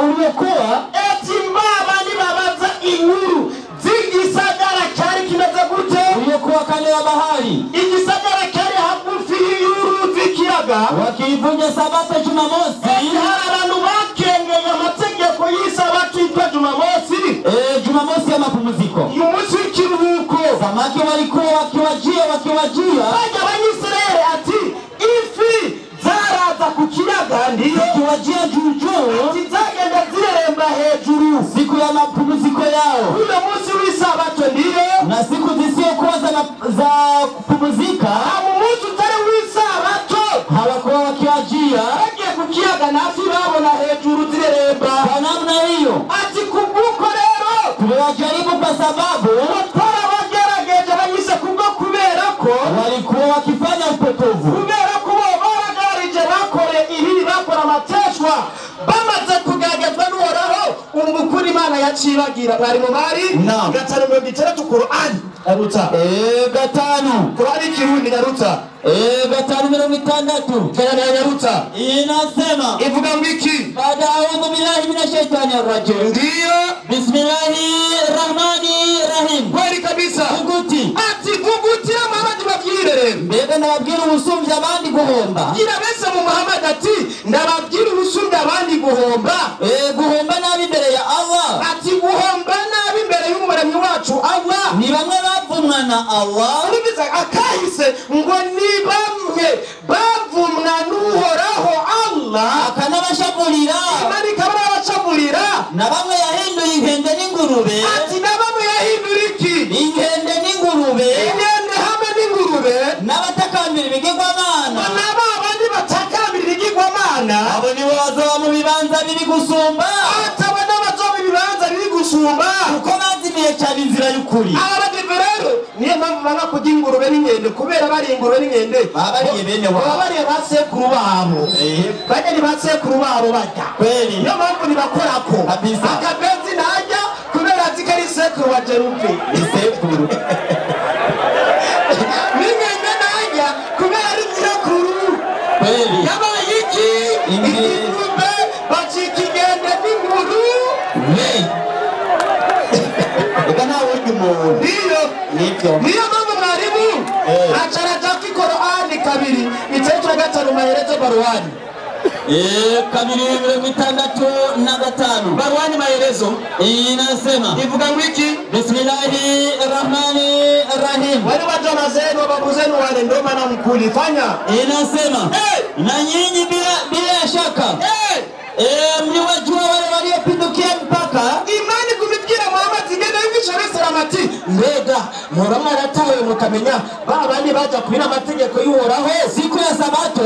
uliokuwa eti upande wa bahari. igisagara kari hagufi y'uruzi ikiyaga Wakivunja sabato Jumamosi. hari abantu bakengeye amategeko y'isabato yitwa Jumamosi. Jumamosi ya mapumziko. umunsi w'ikiruhuko Samaki walikuwa wakiwajia bajya abanyisirayeli ati ifi zaraza ku kiyaga ndiyo wakiwajia juu ati zagenda zireremba hejuru siku ya mapumziko yao, ule munsi w'isabato ndiyo na siku zisizokuwa za kupumzika umunsi utari w'isabato hawakuwa wakiwajia. bagiye ku kiyaga nafi babona hejuru zireremba. Kwa namna hiyo ati kubw'uko rero tuliwajaribu kwa sababu twarabagerageza banyise kubwo kubera ko walikuwa wakifanya upotovu. kubera ko bo baragarije bakore ibi bakora amateshwa bamaze kugaragazwa n'uhoraho umukuru Imana yacibagira. mwari mu bari Naam. 5:6 Qur'ani garutsa Gatanu. Qur'ani kirundi garutsa 5:6 kana garutsa inasema ivuga ngiki baada a'udhu billahi minash shaitani rrajim. ndiyo Bismillahirrahmanirrahim. kweli kabisa Vuguti. ati vugutira Muhammad babwire Mbega ndababwira ubusumbya abandi guhomba. gira bese mu Muhammad ati ndababwira ubusumbya abandi guhomba. Guhomba nabi imbere ya Allah. ati guhomba nabi imbere y'umuremyi wacu Allah Ni bamwe bavumwa na Allah. urubiza akahise ngo ni bamwe bavumwa n'uhoraho Allah Akanabashavurira. Imana ikaba yabacamurira. Na bamwe yahinduye inkende n'ingurube. ati na bamwe yahindura iki Inkende n'ingurube. inkende hamwe n'ingurube N'abatakambira ibigirwamana. na ba bandi batakambira ibigirwamana Abo nibo bazoba mu bibanza biri gusumba. ataba n'abazoba ibibanza biri gusumba Kuko bazimiye cyane inzira y'ukuri. abadive rero niyo mpamvu banga kurya ingurube n'inkende kubera bari ingurube n'inkende Babariye bene wabo. baba bariye ba sekuru babo bajya ni ba sekuru babo bajya Kweli. niyo mpamvu nibakorako Kabisa. akabenzi ntajya kubera azi ko ari sekuru wa Jerufi Isekuru. n'inkende ntajya kubera ari nyirakuru Kweli. yabaye iki ingurube bacika ingende n'inguru Ega nta wundi muntu. niyo Nibyo. niyo mpamvu mwarimu acaraja ko Qur'ani 2:5 maherezo Barwani 2:65 Barwani maherezo inasema ivuga ngo iki Bismillahirrahmanirrahim. wale watu wazenu babu zenu wale ndio maana mkulifanya Inasema na nyinyi bila shaka mliwajua wale waliopindukia mpaka. imani kumibwira Muhammad ngenda yigisha Yerusalemu ati mbega mura mwaratawe mukamenya babandi baja kubira amategeko y'uhoraho Siku ya Sabato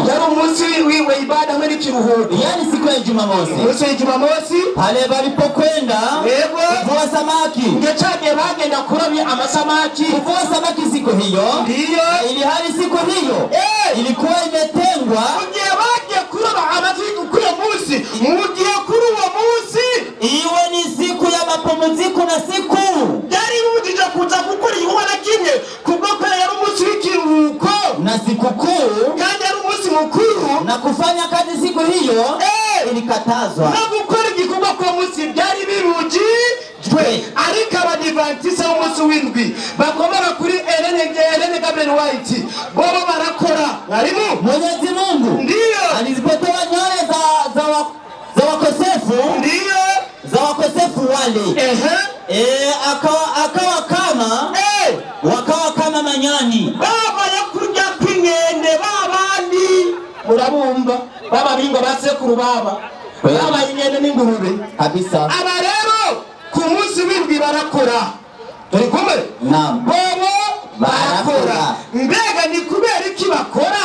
yari umunsi wiwe ibada muri kiruhuko yani siku ya Jumamosi, umunsi wa Jumamosi pale walipokwenda yego kuvua samaki. ngecage bagenda kurabya amasamaki Kuvua samaki siku hiyo, ndiyo ili hali siku hiyo ilikuwa imetengwa mugihe bagiye kuroba amafi kuri uwo munsi mugihe kuri uwo munsi iwe ni siku ya mapumziko na siku yari bibujije kuza gukora igikorwa na kimwe kubwo ko yari umunsi w'ikiruhuko na sikukuu kandi yari umunsi mukuru na kufanya kazi siku hiyo ilikatazwa. no gukora igikorwa ku munsi byari bibujijwe. ariko abadivantisi b'umunsi w'indwi bakomora kuri Ellen Gabriel White bobo barakora. mwarimu Mwenyezi Mungu ndiyo alizipotoa nywele za wakosefu, ndiyo wakosefu wale wakawa kama manyani. baba yakurya kw'inkende babandi murabumva baba bingo basekuru baba inkende n'ingurube kabisa. aba rero ku munsi w'indwi barakora. turi kumwe Naam. bobo barakora. mbega ni kubera iki bakora?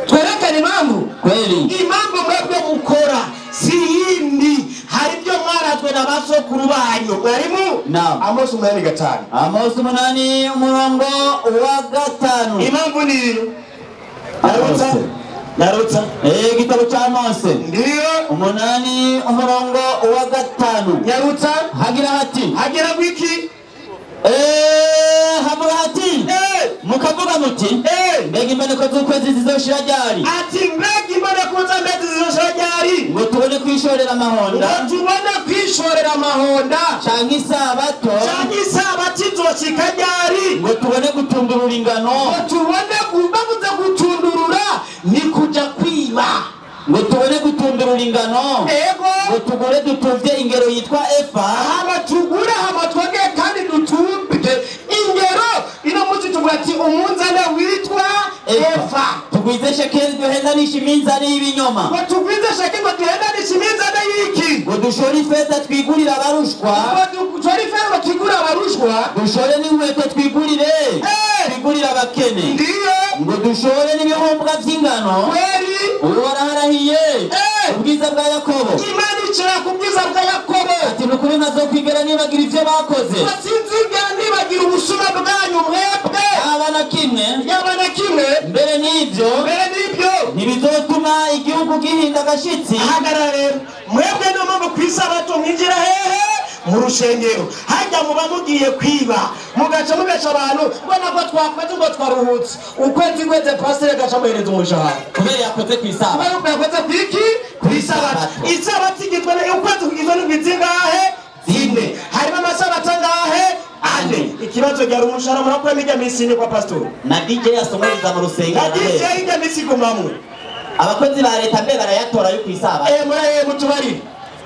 twerekane impamvu. Kweli. impamvu mwebwe mukora si yindi, hari ibyo mwarazwe na basokuru banyu. mwarimu Naam. Amosi 8:5 Amosi 8:5. impamvu ni narutsa igitabo cya Mose ndiyo 8:5 nyarutsa hagira hati hagira gwiki havuga hati mukavuga muti mbega imboneko z'ukwezi zizoshira ryari? ati mbega imboneko z'amezi zizoshira ryari? ngo tubone kwishorera amahonda canke isabato canke canke isabati kizocika ryari ngo tubone gutundurura ingano, ngo tubone bavuze gutundurura ni kuja kwiba, ngo tubone gutundurura ingano, ego ngo tugure dutuvye ingero yitwa efa, hama tugure hama twege kandi dutumbe ingero ino muzi tuvuga ati umunzane witwa efa, tugwize shekeli duhendanisha iminzani y'ibinyoma, ngo tugwize shekeli ngo duhendanisha iminzani y'iki, ngo dushore ifeza twigurira abarushwa, ngo dushore ifeza twigurira abarushwa, dushore n'inkweto twigurire twigurira abakene, ndiyo ngo dushore n'ibihumbwa vy'ingano, kweri uwaraharahiye ubwiza bwa Yakobo, Imana icara ku bwiza bwa Yakobo ati nukuri ntazokwigera nibagira ivyo bakoze, basinzigera nibagira ubusuma bwanyu mwebwe, yaba na kimwe, mbere n'ivyo ntibizotuma igihugu gihinda agashitsi. hagarara rero mwebwe no mu kwisabato mwinjira hehe mu rushengero, hajya muba mugiye kwiba mugaca mubesha abantu ngo nabwo twakoze ngo twaruhutse, ukwezi kweze pasire gaca muhereza umushahara kubera yakoze kw'Isabato, kubera yakoze kwiki kw'isabato. Isabato igizwe ukwezi kugizwe n'indwi zingahe? Zine. Harimo amasabato angahe? Ane. Ikibazo cyari umushahara murakora mijya misi ni kwa pastor na DJ yasomuriza mu rusengero, na DJ ijya misi gumamwe, abakozi ba leta mbe barayatora yo kw'Isabato, mutubari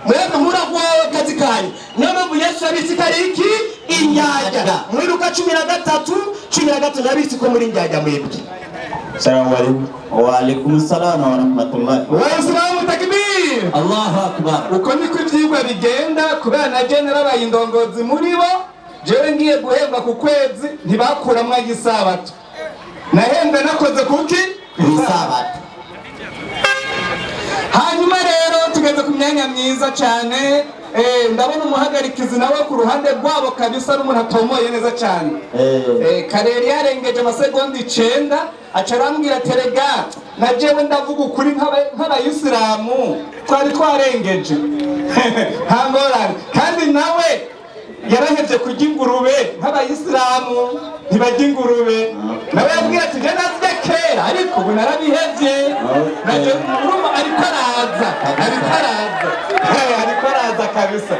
mwebwe murakuwa kazi kanyu. Niyo mpamvu Yesu yabise iki injyajya muri Luka 13:13 yabise ko muri injyajya mwebwe. Salamu alaykum. wa alaikum salam wa rahmatullahi Waislamu takbir, Allahu akbar. uko niko ivyigwa bigenda kubera na general bayindongozi muri bo. Jewe ngiye guhembwa ku kwezi ntibakuramwo igisabato, nahembwa nakoze kuki Kw'Isabato. hanyuma rero tugeze ku myanya myiza cyane. Ndabona umuhagarikizi nawe ku ruhande rwabo kabisa n'umuntu atomoye neza cyane. Kareri yarengeje amasegonda 9 aca arambwira terega na jewe ndavuga ukuri nk'abayisilamu twari twarengeje hangorane, kandi nawe yarahevye kurya ingurube nk'abayisilamu ntibajya ingurube, nawe yabwira ati je nazirya kera ariko ubu narabihevye. naje urumva ariko araza kabisa.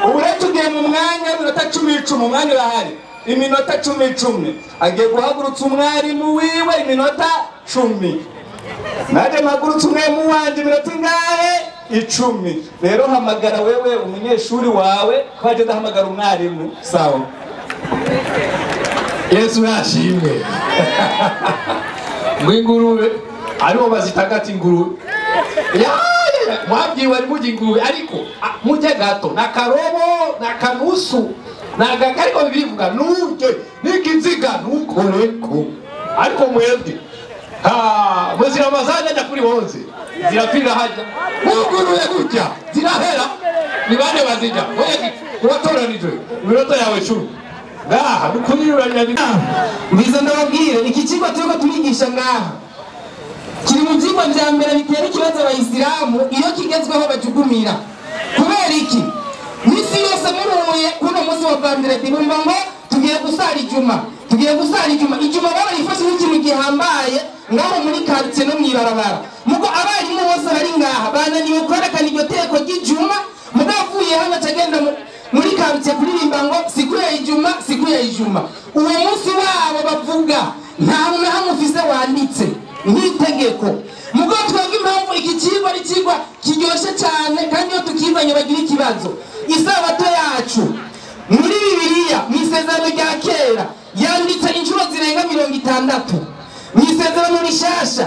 Ubu rero tugiye mu mwanya w'iminota 10 umwanya urahari, iminota 10 agiye guhagurutsa umwarimu wiwe iminota 10, naje mpagurutsa umwarimu wanje iminota ingahe 10. rero hamagara wewe umunyeshuri wawe kwaje ndahamagara umwarimu sawa. Yesu yashimwe. Mwingurube ariho bazitagata ingurube. Mwabwiwe ari mujya ingurube ariko mujye gato na karobo na kanusu na gakariko bivuga nuje nikiziga nukoreko ariko mwebwe mwezira amazaje ajya kuri bonze zirapfira hajya mugurube gutya zirahera ni bane bazijya watoranijwe iminota yawe 10 ngaha nukunyuranya mbiza ndababwire iki kigo turiko turigisha ngaha kiri mu byigwa bya mbere bitera ikibazo abayisilamu iyo kigezweho bajugumira. Kubera iki misi yose muruye kuno munsi wa vendredi bumva ngo tugiye gusara ijuma barayifashe n'ikintu gihambaye ngaho muri quartier no mwibarabara, mugo abarimu bose bari ngaha bananiwe kwerekana iryo teko ry'ijuma, mugavuye hano atagenda muri quartier kuririmba ngo siku ya ijuma. Uwo munsi wabo bavuga nta muntu hamufise wanditse nk'itegeko, mugo twebwe impamvu iki kigo ari kigwa kiryoshe cyane kandi iyo tukivanye bagira ikibazo. Isabato yacu muri Bibiliya mu isezerano rya kera yanditse inshuro zirenga 60, mu isezerano rishasha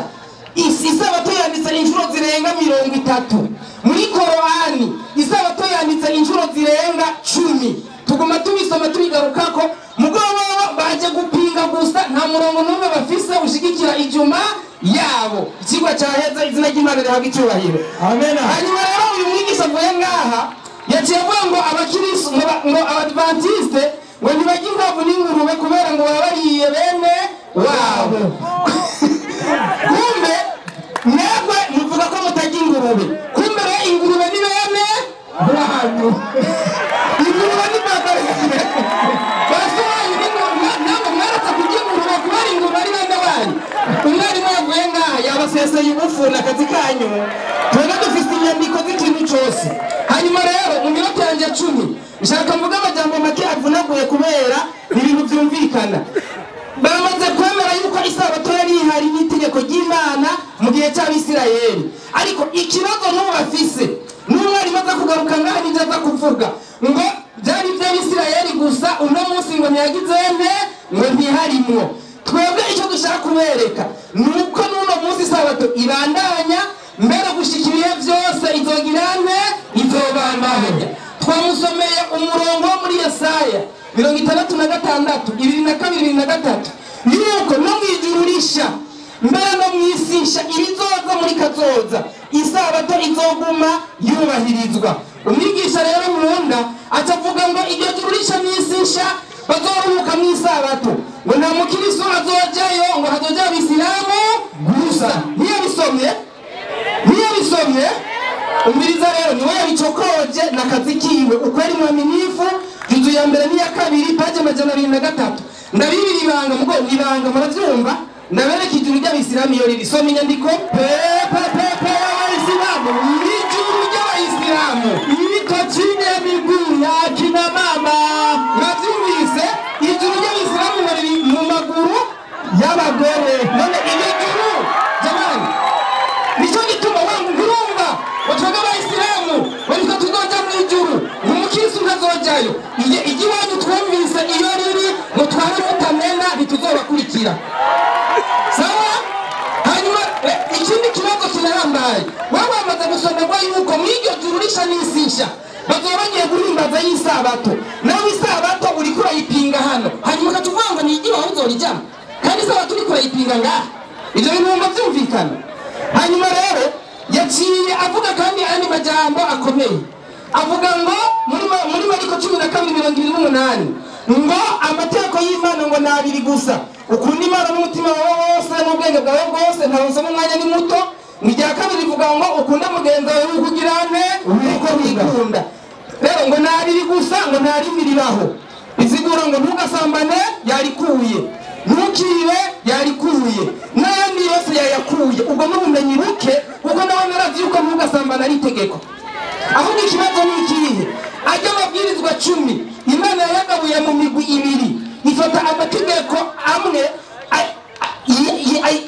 isabato yanditse inshuro zirenga 30, muri Korani isabato yanditse inshuro zirenga 10. Tuguma tubisoma tubigarukako, mugabo baje gupinga gusa nta murongo n'umwe bafise ushigikira ijuma yabo. Ikigwa cyaheza izina ry'Imana rihabwa icyubahiro, amen. Hanyuma rero uyu mwigisha avuye ngaha yaciye avuga ngo abakristo ngo abadventiste ngo ntibajye ingavu n'ingurube kubera ngo baba bariye bene wabo. Kumbe mwebwe muvuga ko mutajya ingurube, kumbe rero ingurube ni bene wanyu. Ingurube ni bakare basohoye ntabwo mwaratse kurya ingurube kubera ingurube ari bene wanyu. Umwarimu yavuye ngaha yabaseseye ubufuna akazi kanyu, twebwe dufite inyandiko z'ikintu cyose. Hanyuma rero mu minota yanjye 10 nshaka mvuga amajambo make avunaguye kubera itegeko ry'Imana mu gihe cy'Abisirayeli. Ariko ikibazo n'ubu bafise n'umwarimu aza kugaruka ngaha n'ibyo aza kuvuga ngo byari iby'Abisirayeli gusa, uno munsi ngo ntiyagize nte ngo ntiharimwo. Twebwe icyo dushaka kubereka nuko n'uno munsi isabato ibandanya, mbere gushika ibihe byose izogira nte izobandanya. Twamusomeye umurongo wo muri Yesaya 66 2:2-3 yuko no mwijuru risha mbere no mwisisha ibizoza muri kazoza isabato izoguma yubahirizwa. Umwigisha rero Munda acavuga ngo iryo juru risha n'isisha bazoruhuka mu isabato, ngo nta mukristo azojayo, ngo hazoja Abisilamu gusa. Niyo bisomye umviriza rero niwe yabicokoje n'akazi kiwe ukweri mwaminifu juzu ya mbere n'iya kabiri paje 203. Ndabibiri ibanga mugo ibanga muravyumva, ndabereka ijuru ry'Abisilamu iyo riri. Soma inyandiko y'Abisilamu, ijuru ry'Abisilamu iriko chini ya miguu ya kina mama. Mwavyumvise ijuru ry'Abisilamu riri mu maguru y'abagore. None iyo juru jamani nico gituma wangu ngurumva watwaga Abisilamu bariko tuzoja mu ijuru, umukristo ntazojayo. Igiwanyu twumvise iyo riri ngo twara mutamena bituzobakurikira. Sawa? Hanyuma ikindi kibazo kinarambaye, waba bamaze gusomerwa yuko mw'iryo juru risha n'isisha bazoba bagiye guhimbaza y'isabato. Nawe isabato uriko urayipinga hano, hanyuma ukatuvuga ngo ni igihe uzorijamo kandi isabato uriko urayipinga ngaha. Ivyo bintu wumva vyumvikana? Hanyuma rero yaciye avuga kandi andi majambo akomeye, avuga ngo muri Mariko 12:28 ngo amategeko y'Imana ngo nabiri gusa, ukunda Imana n'umutima wawe wose n'ubwenge bwawe bwose, ntaronse n'umwanya ni muto. Irya kabiri rivuga ngo ukunda mugenzi wawe kugira nte uko wikunda. Rero ngo nabiri gusa, ngo ntarindi ribaho. Izigura ngo ntugasambane yarikuye, ntukibe yarikuye, n'ayandi yose yayakuye. Ubwo n'ubumenyi buke kuko nawe narazi yuko ntugasambana ari itegeko. Ahubwo ikibazo ni ikihe? Ajya amabwirizwa 10 Imana yagabuye mu migwi ibiri, ifata amategeko amwe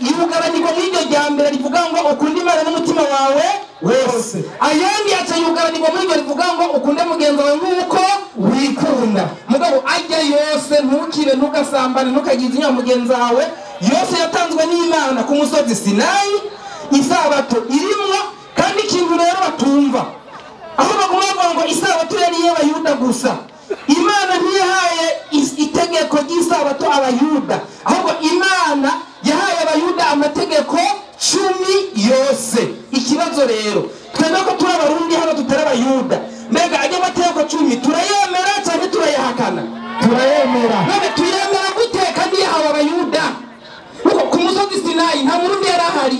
yugabanirwa muri iryo rya mbere rivuga ngo ukunda Imana n'umutima wawe wose, ayandi aca yugabanirwa muri iryo rivuga ngo ukunde mugenzi wawe nk'uko wikunda. Mugabo ajya yose, ntukibe, ntugasambane, ntukagize inyuma mugenzi wawe, yose yatanzwe n'Imana ku musozi Sinayi, isabato irimwo. Kandi ikintu rero batumva, aho baguma bavuga ngo isabato yari y'Abayuda gusa, Imana ntiyahaye itegeko ry'isabato Abayuda, ahubwo Imana yahaye Abayuda amategeko 10 yose. Ikibazo rero twebwe ko turi Abarundi hano tutari Abayuda, mbega ajya amategeko 10 turayemera cyane turayahakana? Turayemera. None tuyemera gute kandi yahawe Abayuda? Kuko ku musozi Sinayi nta Murundi yarahari,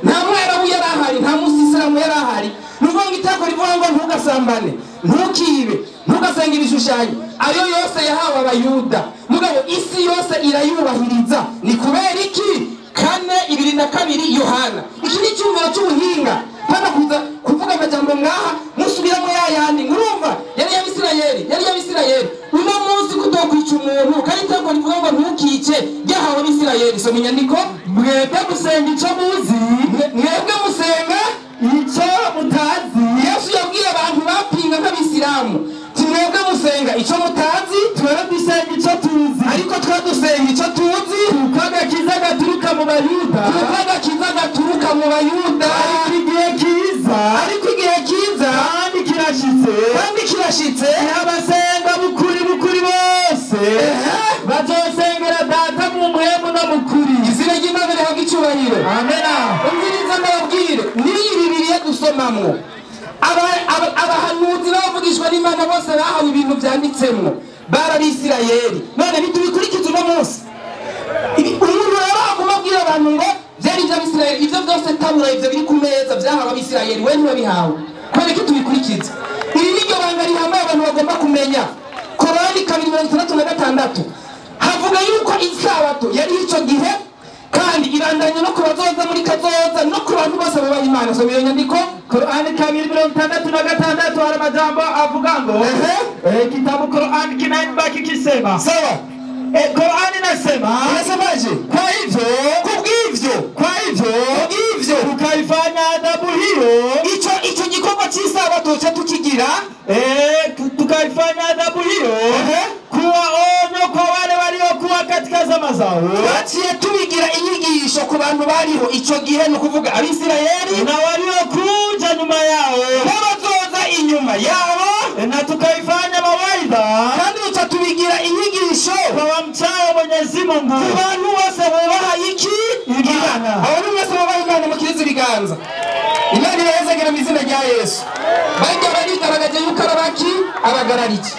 nta Mwarabu yarahari, nta Musisilamu yarahari. Nuvuga ngo itako rivuga ngo ntugasambane, ntukibe, ntugasenga ibishushanyo, ayo yose yahawe Abayuda. Mugabo isi yose irayubahiriza. Ni kubera iki? 4:2 Yohana. Iki ni cyumviro cy'ubuhinga, pana kuza kuvuga amajambo ngaha musubiramo yayandi. Ngurumva yari y'Abisirayeli uno munsi kutokwica umuntu kandi itako rivuga ngo ntukice ryahawe Abisirayeli. Soma inyandiko, mwebwe musenga icyo muzi, mwebwe musenga icyo mutazi. Yesu yabwiye abantu bapinga nk'Abisilamu, mwebwe musenga icyo mutazi, twebwe dusenga icyo tuzi. Ariko twe dusenga icyo tuzi, kuko agakiza gaturuka mu Bayuda, ariko igihe kiza kandi kirashitse abasenga bukuri bose bazosengera Data mu muhemu no mukuri. Izina ry'Imana rihabwa icyubahiro. Amena. Umviriza ndababwire, n'iyi Bibiliya dusomamwo abahanuzi n'abavugishwa n'Imana bose bahawe ibintu byanditsemo bari Abisirayeli. None ntitubikurikiza uno munsi. Umuntu rero aguma abwira abantu ngo byari iby'Abisirayeli, ibyo byose tabura, ibyo biri ku meza byahawe Abisirayeli, we ntiwabihawe. Kubera ko tubikurikiza. Iri ni ryo banga rihambaye abantu bagomba kumenya. Korani 2:66 havuga yuko isabato yari icyo gihe kandi irandanye no kubazoza muri kazoza no ku bantu bose baba Imana. So iyo nyandiko Korani 2:66 hari amajambo avuga ngo kitabu Korani kinaibaki kisema sawa. Korani nasemaje? Kwa hivyo hiyo icho gikorwa cy'isabato cyo tukigira tukaifanya adhabu hiyo kuwa onyo kwa wale waliokuwa katika zama zao. Twaciye tubigira inyigisho ku bantu bariho ico gihe no kuvuga Abisirayeli na waliokuja nyuma yao n'abazoza inyuma yao, na tukaifanya mawaidha kandi tubigira inyigisho kwa wamchao Mwenyezi Mungu, ku bantu bose bubaha iki Imana. Abantu bose bubaha Imana mukiriza ibiganza. Imana irezegera mu izina rya Yesu. Bajya barigaragaje yuko arabaki abagarariki.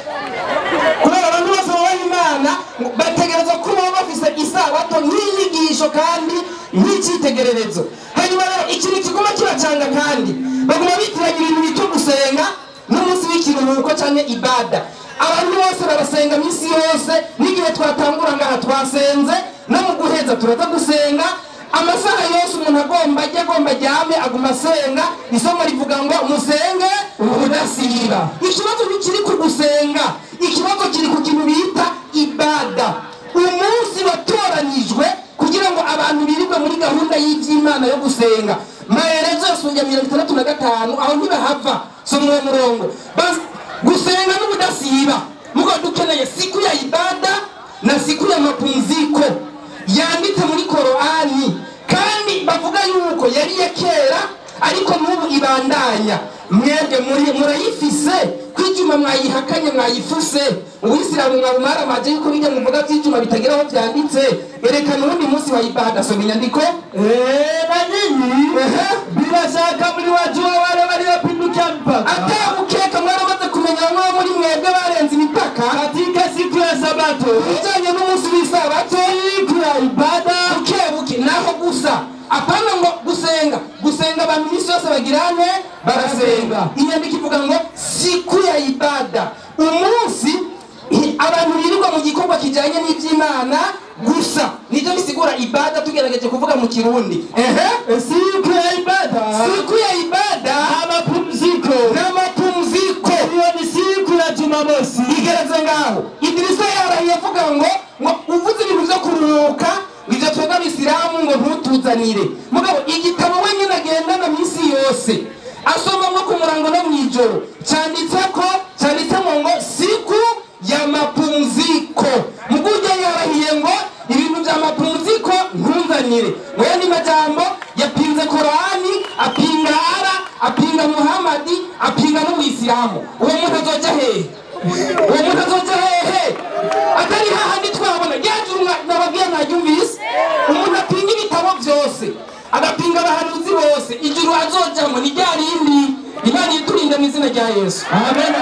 Kubera abantu bose bubaha Imana bategereza kuba bafise isabato n'inyigisho kandi n'icitegererezo. Hanyuma ikintu kigoma kiracanga kandi baguma bitiranya ibintu bito gusenga n'umunsi w'ikiruhuko cyane ibada. Abantu bose barasenga misi yose, n'igihe twatangura ngaha twasenze, no mu guheza turaza gusenga. Amasaha yose umuntu agomba ajyame aguma asenga. Isomo rivuga ngo musenge ubudasiba. Ikibazo ntikiri ku gusenga, ikibazo kiri ku kintu bita ibada. Umunsi watoranijwe kugira ngo abantu birirwe muri gahunda y'ivy'Imana yo gusenga. Maherezo yasunja 65 aho ntibahava somwe murongo. Gusenga n'ubudasiba mugo dukeneye siku ya ibada na siku ya mapumziko yanditse muri Korani, kandi bavuga yuko yari ya kera ariko n'ubu ibandanya. Mwebwe murayifise kwijuma mwayihakanye mwayifuse. Uwisilamu mwabumara maje yuko bijya muvuga byijuma bitagira aho byanditse. Erekana undi munsi wa ibada so inyandiko na nini bila shaka muri wajua wale waliopindukia mpaka atabukeka mwaramaze kumenya mwa muri mwebwe barenze imipaka katika siku ya sabato ujanye n'umunsi w'isabato siku ya ibada buke naho gusa apana ngo gusenga abantu bisi yose bagirane barasenga. Inyandiko ivuga ngo siku ya ibada, umunsi abantu birirwa mu gikorwa kijanye n'ivy'Imana gusa. Nivyo bisigura ibada tugerageje kuvuga mu Kirundi. Siku ya ibada n'amapumziko iyo ni siku ya Jumamosi. Igereze ngaho Idrisa yarahiye avuga ngo uvuze ibintu byo kuruhuka ivyo twebwe Abisilamu ngo ntutuzanire. Mugabo igitabo wenyine agendana misi yose asoma ngo ku murango no mwijoro cyanditsemo ngo siku ya mapumziko. Muguje yarahiye ngo ibintu bya mapumziko ntunzanire. Ngoya ni majambo yapinze Korani, apinga Ara, apinga Muhammadi, apinga no Muislamu. Uwo muntu azoja hehe? Atari hahandi twabona ryajurumwa nababwiye ntaryumvise. Umuntu apinga ibitabo byose, agapinga abahanuzi bose, ijuru azojamo ni ryarindi. Imana iturinde mu izina rya Yesu. Amen.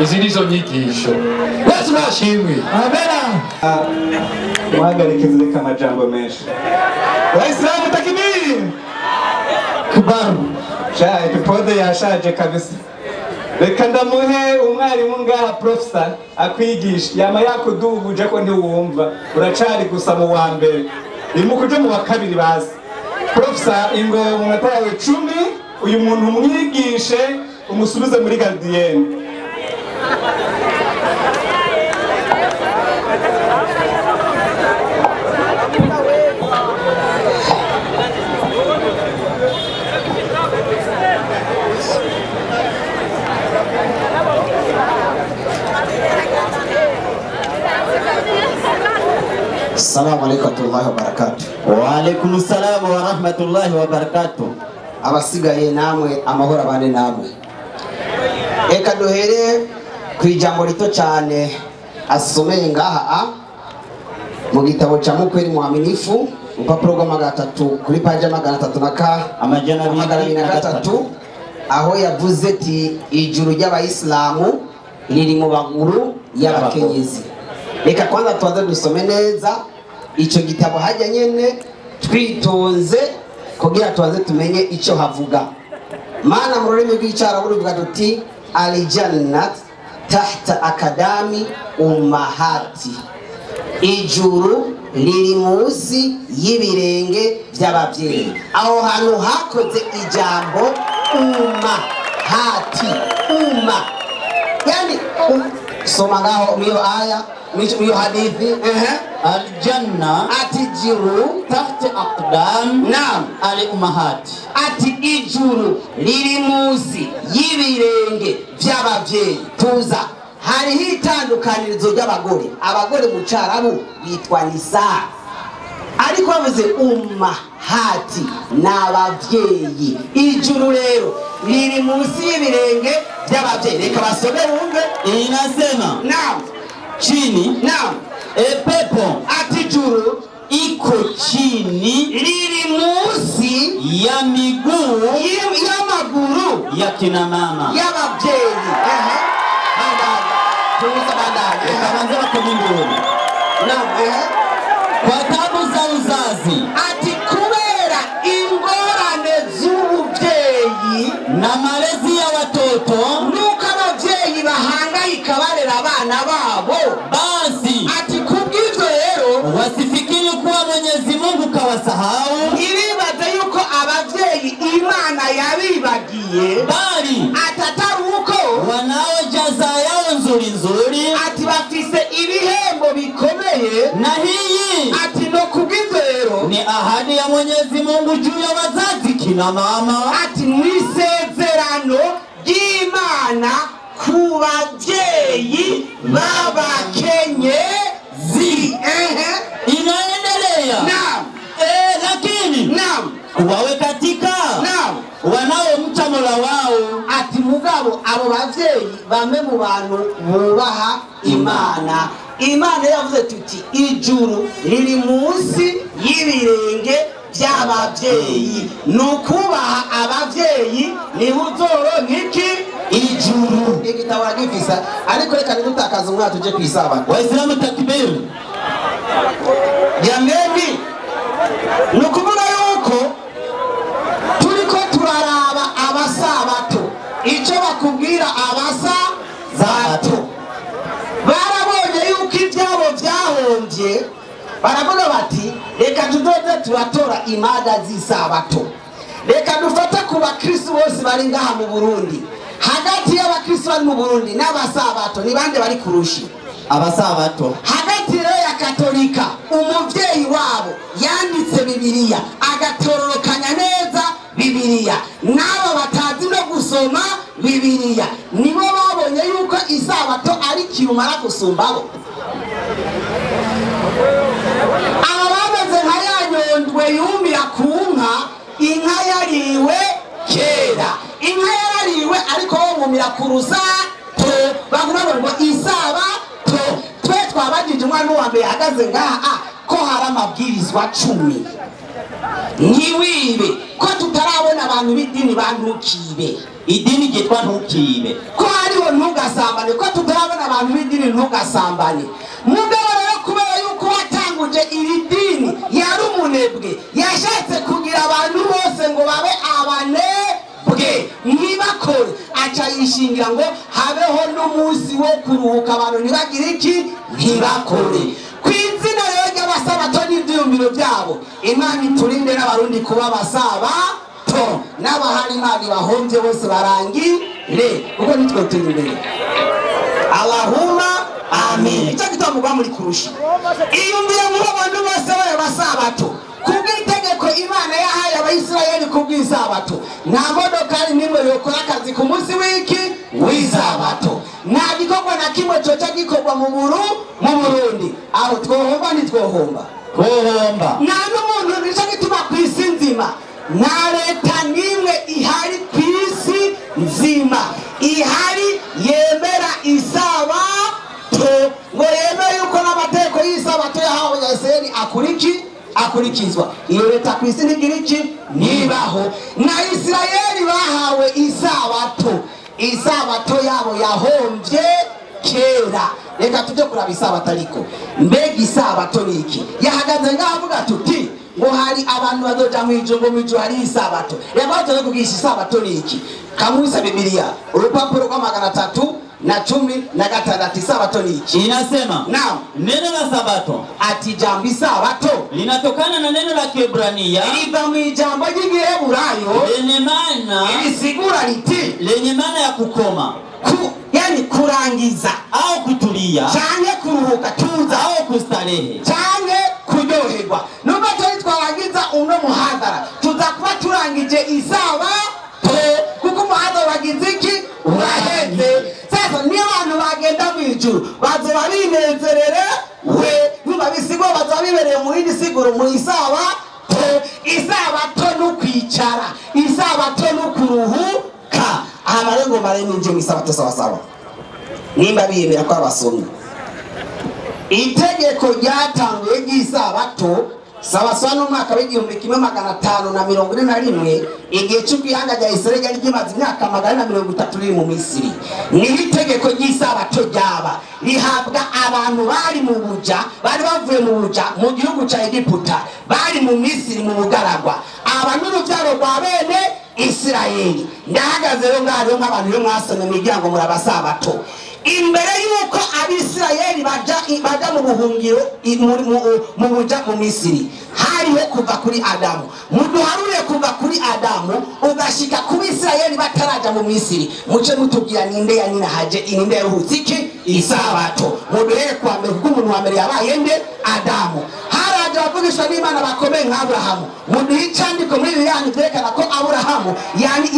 Izi nizo nyigisho. Yesu nashimwe. Amen. Muhagarike zireka amajambo menshi. Waislamu takbiri. Kubaru. Epipode yashaje kabisa. Reka ndamuhe umwarimu ngaha professor akwigisha. Yama yakudubuje ko ntiwumva. Uracari gusa mu wa mbere. Irimo kuje mu wa kabiri bazi. Professor ingo umunota yawe 10 uyu muntu umwigishe umusubize muri gardienne. Assalamu alaikum warahmatullahi wabarakatuh. Wa alaikum assalam warahmatullahi wabarakatuh. Abasigaye namwe amahoro abane namwe. Eka duhere kwijambo rito cyane asomeye ngaha mu gitabo cya Mukweli Muhaminifu upapuro rwa 3 kuri page 303 aho yavuze ati ijuru ry'abayisilamu riri mu baguru y'abakenyezi. Reka kwanza tuanze dusome neza ico gitabo hajya nyene twitonze kugira tuanze tumenye ico havuga. Maana mu rurimi rw'icyarabu ruvuga tuti aljannat tahta akadami ummahati, ijuru riri munsi y'ibirenge by'ababyeyi. Aho hantu hakoze ijambo ummahati, umma yani soma ngaho iyo aya hiyo hadithi aljanna atijiru tahta aqdam naam al-ummahat ati ijuru riri munsi y'ibirenge by'abavyeyi tuza hariho itandukanirizo ry'abagore abagore mu Carabu bitwa nisa ariko bavuze ummahati n'abavyeyi ijuru rero riri munsi y'ibirenge by'abavyeyi reka basome wumve inasema naam chini naam pepo ati ijuru iko chini riri munsi ya miguu y'amaguru ya kina mama y'abavyeyi tuza bandari kabanza bakominguni kwa tabu za uzazi ati kubera ingorane z'ubuvyeyi na malezi ya watoto nuko abavyeyi bahangayika barera abana babo basi ati kubw'ivyo rero wasifikiri kuwa Mwenyezi Mungu kawasahau ntiribaze yuko abavyeyi Imana yabibagiye bali atari uko wanao jaza yao nzuri nzuri ati bafise ibihembo bikomeye na hii ati no kubw'ivyo rero ni ahadi ya Mwenyezi Mungu juu ya wazazi kina mama ati mwisezerano ry'Imana ku bavyeyi b'abakenyezi inaendelea naam lakini naam wawe katika naam wanaomcha Mola wao ati mugabo abo bavyeyi bamwe mu bantu bubaha Imana Imana yavuze tuti ijuru riri munsi y'ibirenge by'abavyeyi nukubaha abavyeyi ni uzoro nkiki ijuru igitawara gifisa ariko reka nidutakaza umwaka tuje kwisaba waislamu takbir jameni nukuvuga yuko turiko turaraba abasabato ico bakubwira abasabato barabonye yuko ibyabo byahombye baravuga bati reka tudoze turatora imada z'isabato reka dufata ku bakristo bose bari ngaha mu Burundi hagati y'abakristo bari mu Burundi n'abasabato ni bande bari kurushi abasabato hagati ya katolika umuvyeyi wabo yanditse bibiliya agatororokanya neza bibiliya nabo batazi no gusoma bibiliya nibo babonye yuko isabato ari kirumara gusumbabo aba bameze nka yanyondwe yumira ku nka inka yariwe kera inka yarariwe ariko wumira ku rusato bavuga ngo isabato twe twabagije umwana wa mbere ahagaze ngaha ko hari amabwirizwa 10 ntiwibe ko tutarabona abantu b'idini bantukibe idini gitwa ntukibe ko hariho ntugasambane ko tutarabona abantu b'idini ntugasambane mugabo rero kubera yuko watanguje iri dini yari umunebwe yashatse kugira abantu bose ngo babe abanebwe ntibakore aca yishingira ngo habeho n'umunsi wo kuruhuka abantu ntibagire iki ntibakore kw'izina rero ry'abasabato n'ivyiyumviro byabo Imana iturinde n'abarundi kuba abasabato n'abahari Imana bahomvye bose barangire kuko nitwe turi imbere Allahumma amin icyo gituma muba muri kurushi iyumvire muri abantu bose b'abasabato kubw'itegeko Imana yahaye abayisirayeli kubw'isabato nta modokari nimwe yokora akazi ku munsi w'iki w'isabato nta gikorwa na kimwe coca gikorwa mu Burundi aho twohomba ntitwohomba nta n'umuntu nico gituma kw'isi nzima nta leta n'imwe ihari kw'isi nzima ihari yemera isabato ngo yemere yuko n'amategeko y'isabato yahawe Yaseri akurikizwa iyo leta kw'isi ntigira iki nibaho na Isirayeli bahawe isabato yabo yahomvye kera reka tujye kuraba isabato ariko mbega isabato ni iki yahagaze ngaho avuga tuti ngo hari abantu bazoja mu ijuru ngo mu ijuru hari isabato yabaje no kugisha isabato ni iki kamusa bibiliya urupapuro rwa 316 isabato ni iki inasema naam neno la sabato ati jambo isabato linatokana na neno la Kiebrania liva mu jambo ry'Igiheburayo lenye maana lisigura liti lenye maana ya kukoma yani yani kurangiza au kutulia canke kuruhuka tuza au kustarehe canke kuryoherwa nubwo turi twarangiza uno muhadara tuza kuba turangije isabato kuko umuhadara wagize iki uraheze sasa niyo abantu bagenda mwijuru bazoba binezerere we nyuma bisigwa bazoba bibereye mu yindi siguro mu isabato no kwicara isabato no kuruhuka amarengo maremye nje mu isabato sawa nimba biyemera ko abasomyi itegeko ryatanguye ry'isabato sawa n'umwaka w'igihumbi kimwe magana 541 igihe cy'ubwihanga rya Israeli ryari rimaze imyaka 130 riri mu Misiri niho itegeko ry'isabato ryaba rihabwa abantu bari mu buja bari bavuye mu buja mu gihugu cya Egiputa bari mu Misiri mu bugaragwa abantu n'urubyaro rwa bene Israeli ndahagaze rero ngaho nk'abantu yo mwasomye mu miryango murabasabato imbere yuko abisirayeli baja mu buhungiro mu buja mu Misiri hariho kuva kuri Adamu muduharure kuva kuri Adamu ugashika ku Bisirayeli bataraja mu Misiri muce mutubwira ninde yanina haje ininde yaruhutse iki isabato muduhere kwa mbere kuko umuntu wa mbere yabaye nde Adamu haraje abavugishwa n'Imana bakomeye nka Aburahamu muduhe icandiko muri Bibiliya byerekana ko Aburahamu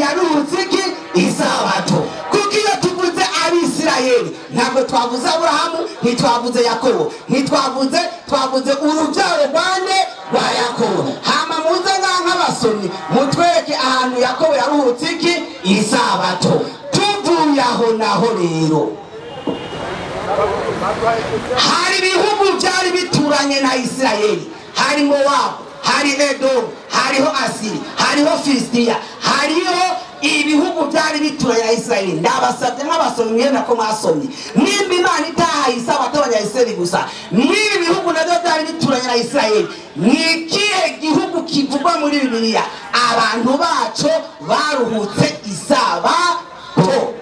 yaruhutse iki isabato kuko iyo tuvuze Abisirayeli ntabwo twavuze Aburahamu ntitwavuze Yakobo twavuze urubyaro rwande rwa Yakobo hama muze nk'abasomyi mutwereke ahantu Yakobo yaruhutse iki isabato tuvuye aho naho rero hari ibihugu byari bituranye na Isirayeli hari Mowabu hari Edomu hariho Asiri hariho Filisitiya hariho ibihugu byari bituranye na Isirayeli ndabasabye nk'abasomyi mwene ko mwasomye nimba Imana itahaye isabato abanyayisirayeli gusa n'ibi bihugu nabyo byari bituranye na Isirayeli ni ikihe gihugu kivugwa muri Bibiliya abantu baco baruhutse isabato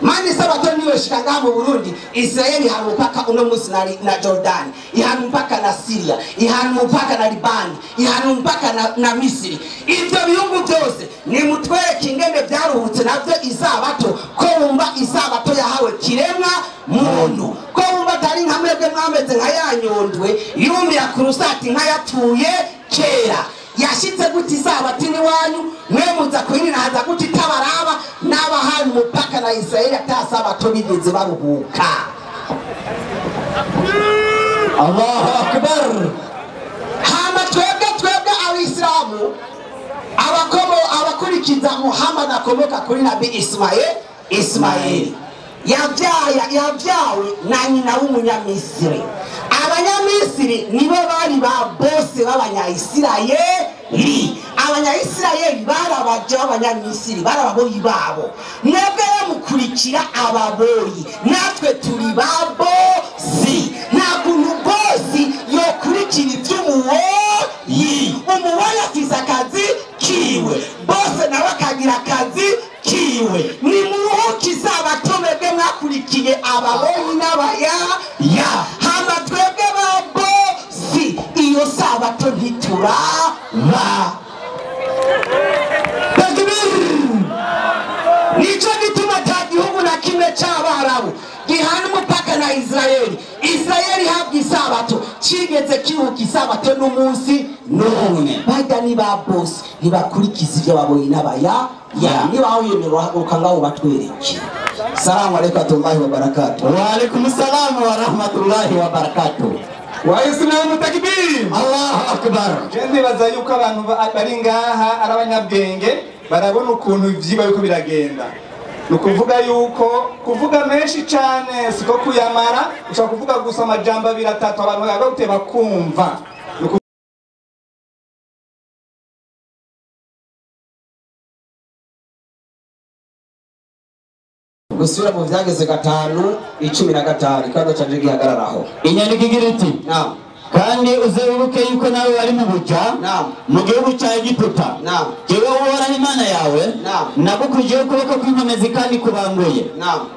mani isabato niyo shikanga mu Burundi Isirayeli hari umupaka uno musi na Jordan ihana umupaka na Syria ihana umupaka na Liban ihana umupaka na Misiri ibyo bihugu byose ni mutwereke ingene byaruhutse navyo isabato ko wumva isabato yahawe kiremwa muntu ko wumva atari nkamwebwe mwameze nka yanyondwe yumira ku rusati nkayapfuye kera yashitse guti isabato ni wanyu mwemuza kwinina haza guti tabaraba n'abahari umupaka na Isirayeli atasabato bigeze baruhuka Allahu Akbar hama twebwe abisilamu abakurikiza Muhammad akomoka kuri Nabi Ismail yabyawe na nyina w'umunyamisiri abanyamisiri nibo bari ba bose b'abanyayisirayeli abanyayisirayeli barabaje abanyamisiri barababoyi babo mwebwe mukurikira ababoyi natwe turi babosi nta kuntu bosi yokurikira iby'umuwoyi umuwoyi afise akazi kiwe bose nawe akagira akazi kiwe ni muhuki isabato mwebwe mwakurikiye ababoyi n'abaya hama twebwe babosi iyo sabato ntituraba nico gituma ta gihugu na kimwe c'abarabu gihana umupaka na Isirayeli habwa isabato cigeze kihuka isabato n'umunsi n'umwe bajya ni ba bosi ntibakurikiza ibyo baboyi n'abaya niba wiyemera ukangaho batwereke salamu alaykum wa barakatuh wa alaykum assalam wa rahmatullahi wa barakatuh wa islamu takbir Allahu akbar jendi baza yuko abantu bari ngaha ari abanyabwenge barabona ukuntu ivyiba yuko biragenda nukuvuga yuko kuvuga menshi cyane siko kuyamara ushaka kuvuga gusa amajambo 2 3 abantu bagute bakumva gusura mu vyageze 5:15 kandi canje gihagararaho inyandiko igira iti kandi uzeruke yuko nawe wari mu buja mu gihugu cya Egiputa jewe uhoraho Imana yawe nagukujeho ukuboko kw'inkomezi kandi kubanguye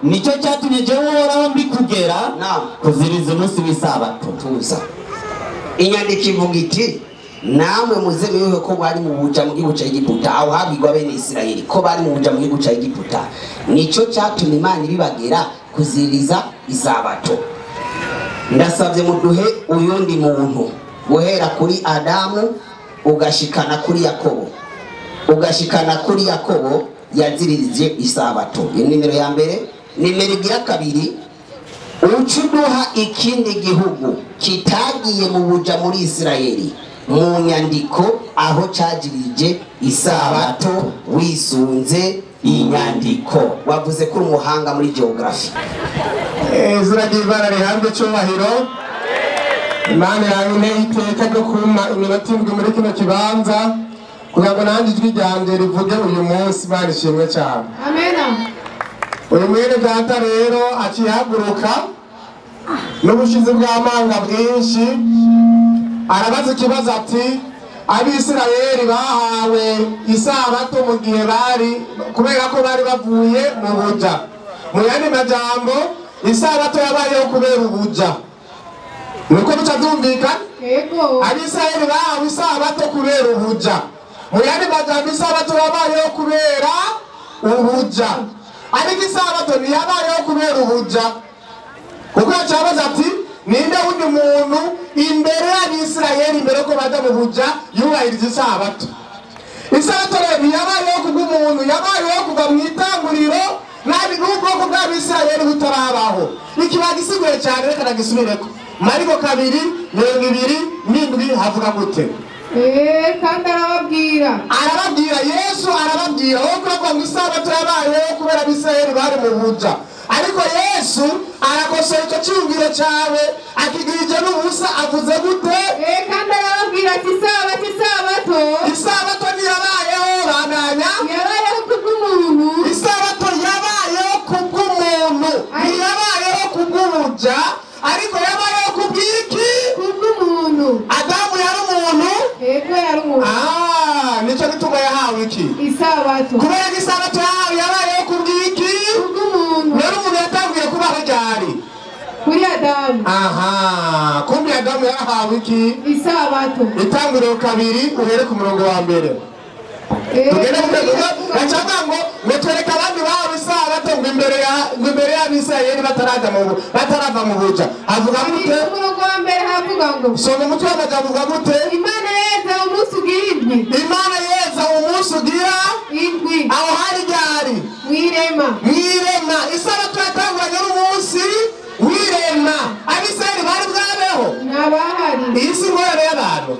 nicyo cyatumye jewe uhoraho mbikugera kuziriza umunsi w'isabato tuza inyandiko ivuga iti namwe muze mwibuke ko bari mu buja mu gihugu cya Egiputa aho habigwa bene Isirayeli ko bari mu buja mu gihugu cya Egiputa nicyo cyatumye Imana ibibagera kuziriza isabato. Ndasabye muduhe uyundi muntu guhera kuri Adamu ugashikana kuri Yakobo, yaziririje isabato. Nimero ya mbere. Nimero igira kabiri, ucuduha ikindi gihugu kitagiye mu buja muri Isirayeli mu nyandiko aho cajirije isabato wisunze inyandiko. Wavuze ko umuhanga muri geography. Izina ry'Imana rihabwe cyubahiro. Imana yawe iteka ryo kuma iminota indwi muri kino kibanza kugira ngo nanjye ijwi ryanjye rivuge uyu munsi. Imana ishimwe cyane. Amen. Uyu mwene data rero akihaguruka n'ubushizi bw'amanga bwinshi arabaza ikibazo ati Abisirayeli bahawe isabato mu gihe kubera ko bari bavuye mu buja. Mu yandi majambo isabato yabayeho kubera ubuja. Nuko bica byumvikana? Yego. Abisirayeli bahawe isabato kubera ubuja. Mu yandi majambo isabato yabayeho kubera ubuja. Ariko isabato ntiyabayeho kubera ubuja. Kuko yacabaza ati ninde wundi muntu imbere y'Abisirayeli mbere ko baja mu buja yubahiriza isabato. Isabato rero ntiyabayeho kubw'umuntu, yabayeho kuva mu itanguriro nabi n'ubwoko bw'Abisirayeli butarabaho. Ikiba gisiguye cyane reka nagisubireko. Mariko 2:27 havuga gute? Kandi arababwira Yesu arababwira ko ngo isabato yabayeho kubera Abisirayeli bari mu buja. Ariko Yesu arakosora icyo cyumviro cyawe akigirije n'ubusa avuze gute? Kandi arababwira ati isabato ntiyabayeho bandanya, yabayeho kubw'umuntu. Isabato yabayeho kubw'umuntu, ntiyabayeho kubw'ubuja, ariko yabayeho kubw'iki? Kubw'umuntu. Adamu yari umuntu? Yego yari umuntu. Nicyo gituma yahawe iki? Isabato. Kubera ko isabato yabayeho kubw'iki? Kubw'umuntu. Rero umuntu yatangiye kubaho ryari? Kuri Adamu. Kumbe Adamu yarahawe iki? Isabato. Itanguriro 2 uhere ku murongo wa mbere. Tugende bacanga ngo metwereka abandi bahawe isabato ngo imbere y'Abisirayeli batarava mu buja. Havuga gute? Umurongo wa mbere havuga ngo soma umutwe w'amajambo uvuga gute? Imana yeza umunsi ugira indwi. Imana yeza umunsi ugira indwi. Aho hari ryari? Mwirema. Isabato yatanguranye n'umunsi wirema. Abisirayeli bari bwabeho? Ntabahari. Iyi si ingorane y'abantu.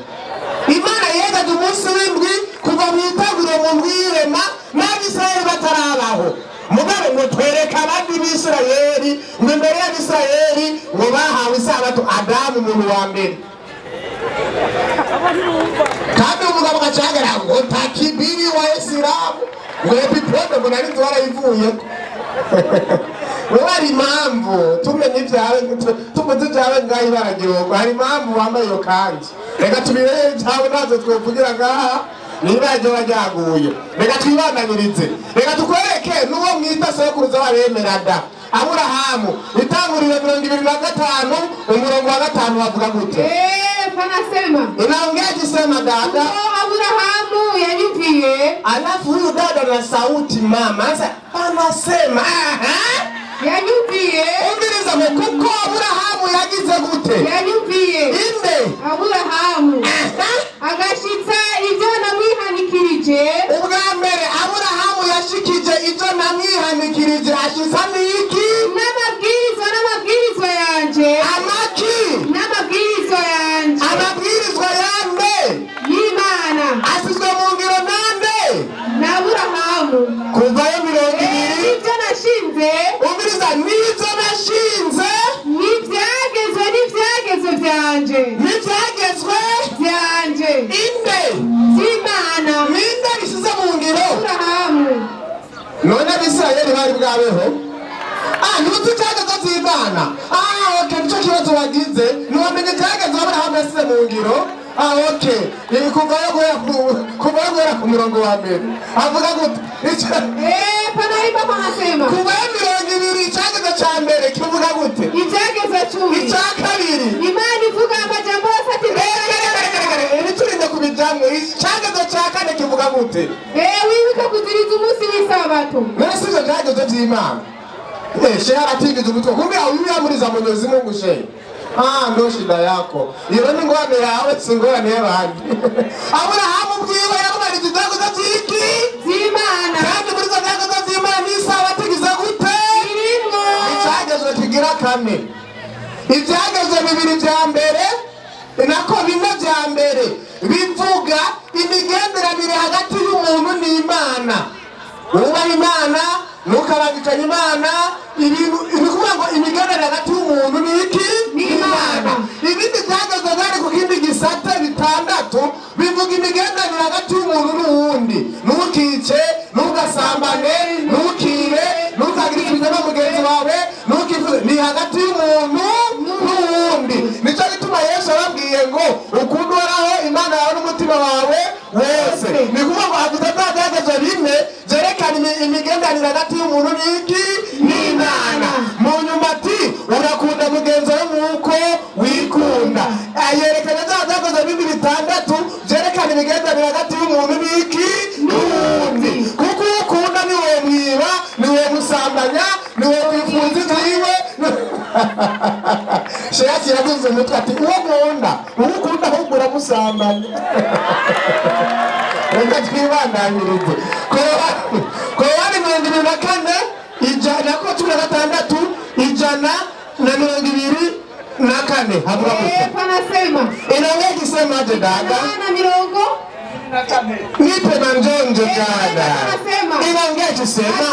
Imana yezaga umunsi w'indwi kuva mu itanguriro mu wirema n'Abisirayeli batarabaho. Mugabe ngo twereka abandi b'Isirayeli ngo imbere y'Abisirayeli ngo bahawe isabato Adamu umuntu wa mbere. Kandi umugabo gacagara ngo takibiri wa Isilamu ngo epipodo ngo nari twarayivuye. Hari impamvu tumenye ibyawe tumuze ibyawe ngaho ibaragirogo, hari impamvu wambaye iyo kanzu. Reka tubirebe ibyawe nazo twokugira ngaha niba yaje wajyaguye. Reka twibananirize, reka tukwereke n'uwo mwita sekuruza w'abemera da Aburahamu. Itanguriro 25 umurongo wa 5 wavuga gute? Panasema. Inaongea kisema dada. Aburahamu yanyukiye. Alafu huyu dada na sauti mama. Sasa panasema. Yanyukiye. Ungiriza kuko Aburahamu yagize gute? Yanyukiye. Inde. Aburahamu. Agashitsa ibyo namwihanikirije. Ubwa mbere Aburahamu yashikije ibyo namwihanikirije ashitsa niki? N'amabwirizwa yanje. Amaki. N'amabwirizwa yanje. Amabwirizwa yande. Y'Imana. Asizwe mu ngiro nande? N'Aburahamu. Kuvayo 20. Ibyo nashinze. Ubiriza n'ibyo nashinze. N'ibyagezwe byanje. N'ibyagezwe byanje. Inde. Y'Imana. Ninde bisize mu ngiro? Aburahamu. None Abisirayeli bari bwabeho? Nuzi cyagezwe z'Imana. Okay, nicyo kibazo wagize. Nuwamenye cyagezwe Aburahamu yasize mu ngiro. Okay. Kuvayo guhera ku murongo wa mbere. Avuga gute? Panaiba panasema. Kuvayo 20 cyagezwe cya mbere kivuga gute? Icyagezwe 10. Icya kabiri. Imana ivuga amajambo ati turinde kubijamwe. Icyagezwe cya kane kivuga gute? Wibuke kuziriza umunsi w'isabato. None si ibyo byagezwe by'Imana. Shehe anatingiza umutwe kumbe awiyamuriza Mwenyezi Mungu shehe. Ndo shida yako. Iyo ni ngwane yawe si ngwane y'abandi. Aburahamu bwiwe yarumarije ibyago by'iki z'Imana. Kandi muri zo byago z'Imana isaha tigiza gute? Irimo. Icyagezwe kigira kane. Ibyagezwe bibiri bya mbere nako bine bya mbere bivuga imigenderanire hagati y'umuntu n'Imana. Ubaha Imana nukabangikanya Imana ibintu bikuvuga ngo imigenderanire hagati y'umuntu n'iki n'Imana. Ibindi byagezwe bari ku kindi gisate bitandatu bivuga imigenderanire hagati y'umuntu n'uwundi. Ntukice, ntugasambane, ntukibe, ntukagire ikibazo na mugenzi wawe, ntukifuze. Ni hagati y'umuntu n'uwundi. Nicyo gituma Yesu arabwiye ngo ukunda Uhoraho Imana yawe n'umutima wawe wose. Ni kuvuga ngo hagize byagezwe bine byerekana imigenderanire hagati y'umuntu n'iki n'Imana. Mu nyuma ati urakunda mugenzi wawe nk'uko wikunda. Yerekana byagezwe bindi bitandatu byerekana imigenderanire hagati y'umuntu n'iki n'uwundi. Kuko ukunda ni wowe mwiba, ni wowe musambanya, ni wowe wifuza inziwe. Shehe kiraguze umutwe ati uwo ukunda ahubwo uramusambanya. Reka twibandanyirize. Korowani 24 ijana ko 16 ijana na 24 habura gute? Panasema. Inaongea kisema aje dada? Na mirongo nipe na njonjo dada. Panasema. Inaongea kisema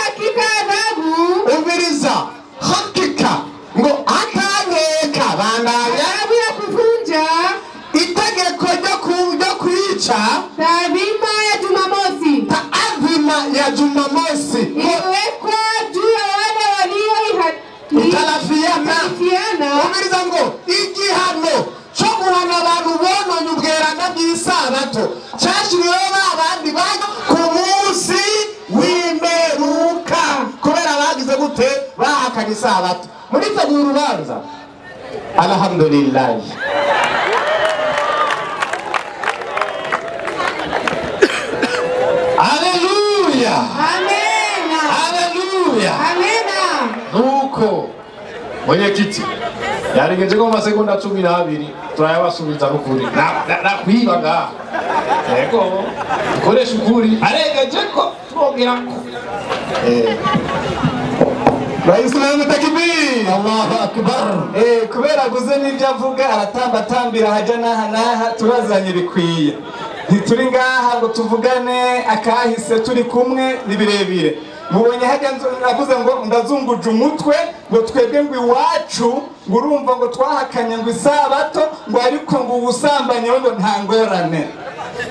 hakika adhabu. Umviriza. Hakika ngo atanyeka bandanya Adhabu ya kuvunja itegeko ryo kwica taadhima ya Jumamosi. Taadhima ya Jumamosi Iwekwa juu ya wale italafiana. Umviriza ngo igihano cyo guhana abantu bononye ubweranda bw'isabato cyashiriweho abandi bantu ku munsi w'imperuka kubera bagize gute bahakanye isabato. Muri tegura urubanza alhamdulillah. Haleluya. Amena. Haleluya. Amena. Nuko mwenyekiti yarengeje ko masegonda 12 turayabasubiza n'ukuri nakwiba ngaha. Yego ukoresha ukuri arengeje ko twogera ko Bayisilamu takbir. Allahu akbar. Kubera guze n'ibyo avuga aratambatambira haja naha turazanye bikwiye. Ntituri ngaha ngo tuvugane akahise turi kumwe ni birebire. Mubonye hajya navuze ngo ndazunguje umutwe ngo twebwe ngo iwacu ngo urumva ngo twahakanye ngo isabato ngo ariko ngo ubusambanye ngo nta ngorane.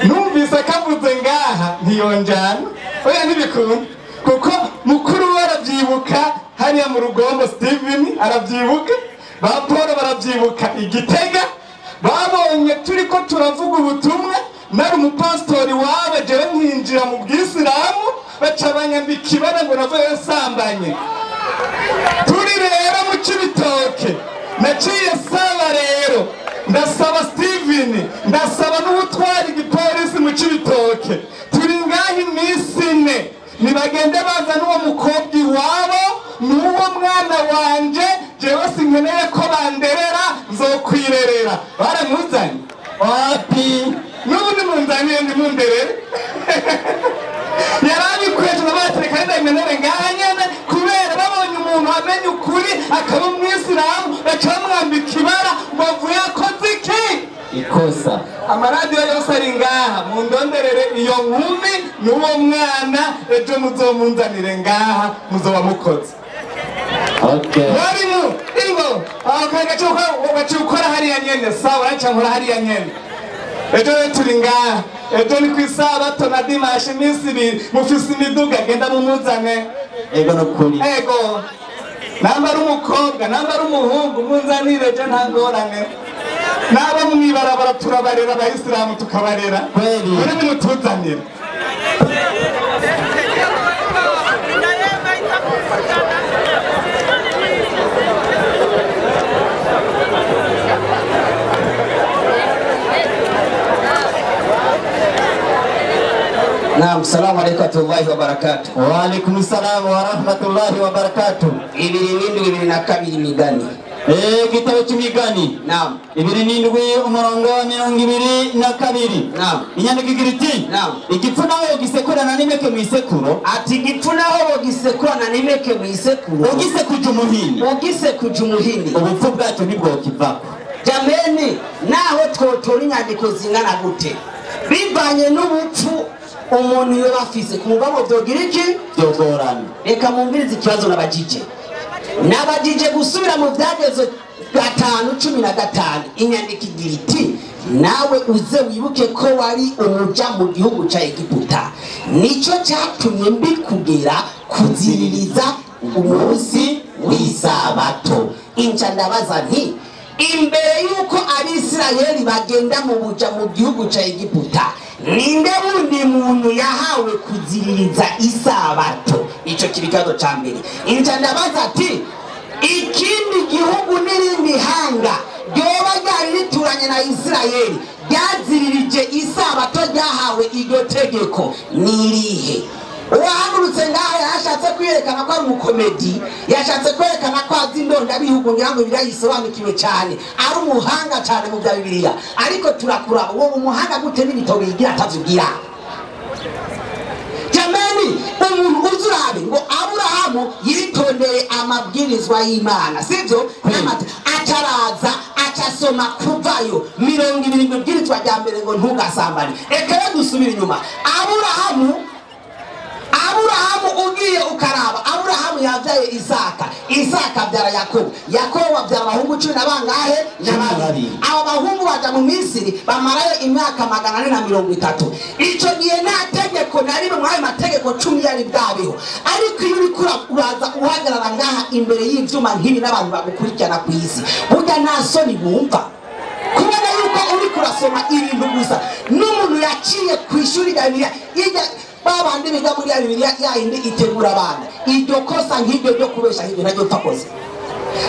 Numvise akavuze ngaha ntiyonjana. Oya ntibikunda. Kuko mukuru arabyibuka hariya mu Rugombo Steven arabyibuka, ba Paul barabyibuka Igitega, babonye turiko turavuga ubutumwa nari umupastori wawe jewe nkinjira mu bwisilamu baca banyambika ibara ngo navuye nsambanye. Turi rero mu Cibitoke naciye saba rero ndasaba Steven ndasaba n'ubutwari igipolisi mu Cibitoke turi ngaho iminsi 4 nibagende baza n'uwo mukobwa iwabo n'uwo mwana wanje jewe sinkeneye ko banderera nzokwirerera. Baramuzanye wapi n'ubundi munzaniye ndimunderere. Yarabikweje n'abatereka ndamenere nganyene kubera babonye umuntu amenye ukuri akaba umwisilamu bacamwambika ibara ngo avuye akoze iki ikosa. Amaradiyo yose ari ngaha mundonderere iyo nkumi n'uwo mwana ejo muzomunzanire ngaha muzoba mukoze. Okay. Warimu ingo wagaca ukora hariya nyene sawa aca nkora hariya nyene. Ejo turi ngaha ejo ni kwisabato na dimanche iminsi 2 mufise imiduga genda mumuzane. Ego nokuri. Ego namba ari umukobwa namba ari umuhungu munzanire ejo nta ngorane. Naba mwibarabara turabarera abayisilamu tukabarera kweli muri mutuzanira. Naam, salamu alaykum warahmatullahi wabarakatuh. Wa alaikum salam wa rahmatullahi wa barakatuh. Ibiri n'indwi bibiri na kabiri migani. Igitabo cy'imigani. Naam. Ibiri n'indwi umurongo wa 22. Naam. Inyandiko igira iti. Naam. Igipfu naho gisekurana n'imeke mu isekuro. Ati igipfu naho gisekurana n'imeke mu isekuro. Ugisekuje umuhini. Ugisekuje umuhini. Ubupfu bwacu nibwo kivako. Jameni, naho twotora inyandiko zingana gute bivanye n'ubupfu umuntu yo bafise kumva ngo byogira iki byogorana. Reka mumbirize ikibazo nabajije gusubira mu byagezo 5:15 inyandiko igira iti nawe uze wibuke ko wari umuja mu gihugu ca Egiputa, nico cyatumye mbikugera kuziririza umunsi w'isabato. Inca ndabaza nti imbere yuko Abisirayeli bagenda mu buja mu gihugu ca Egiputa, ninde wundi muntu yahawe kuziririza isabato? Ico kibigazo ca mbere. Inca ndabaza ati ikindi gihugu n'irindi hanga ryoba ryari rituranye na Isirayeli ryaziririje isabato ryahawe iryo tegeko nirihe? Uwahagurutse ngaho yashatse kwiyerekana ko ari umukomedi, yashatse kwerekana ko azi indondabihugu ngira ngo birayisobanukiwe cyane, ari umuhanga cyane mu bya Bibiliya. Ariko turakura uwo umuhanga gute n'ibitabo bigira atavugira? Jamani, umuntu uzurabe ngo Aburahamu yitondeye amabwirizwa y'Imana, sivyo? Ataraza acasoma kuvayo 20 mabwirizwa rya mbere ngo ntugasambane. Reka dusubire inyuma. Aburahamu ugiye ukaraba, Aburahamu yavyaye Isaka abyara Yakobo abyara abahungu 10 n'abangahe? Abo bahungu baja mu Misiri bamarayo imyaka 430. Ico gihe nta tegeko nari mu ayo mategeko 10 yari bwabeho. Ariko iyo uri uraza uhagarara ngaha imbere y'ivyuma nk'ibi n'abantu bagukurikirana ku isi, burya nta soni bumva kubona yuko uri kurasoma ibintu gusa n'umuntu yaciye ku ishuri rya Bibiliya babandi biga muri Bibiliya yindi itegura abana. Iryo kosa nk'iryo ryo kubesha hiryo naryo takoze.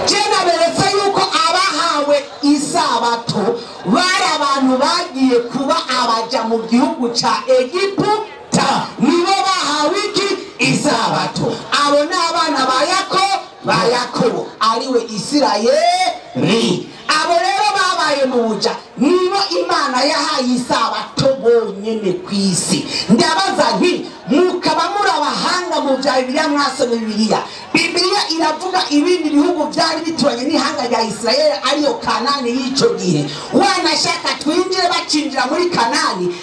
Jena beretse yuko abahawe isabato bari abantu bagiye kuba abaja mu gihugu ca Egiputa, nibo bahawe iki isabato. Abo n'abana ba Yakobo ariwe Isirayeli. Abo rero babaye mu buja, nibo Imana yahaye isabato bonyene kwisi. Ndabaza nti mukaba muri abahanga mu bya Bibiliya, mwasomye Bibiliya iravuga ibindi bihugu byari bituranye n'ihanga rya Isirayeli ariyo Kanani y'ico gihe. Wanashaka twinjire bacinjira muri Kanani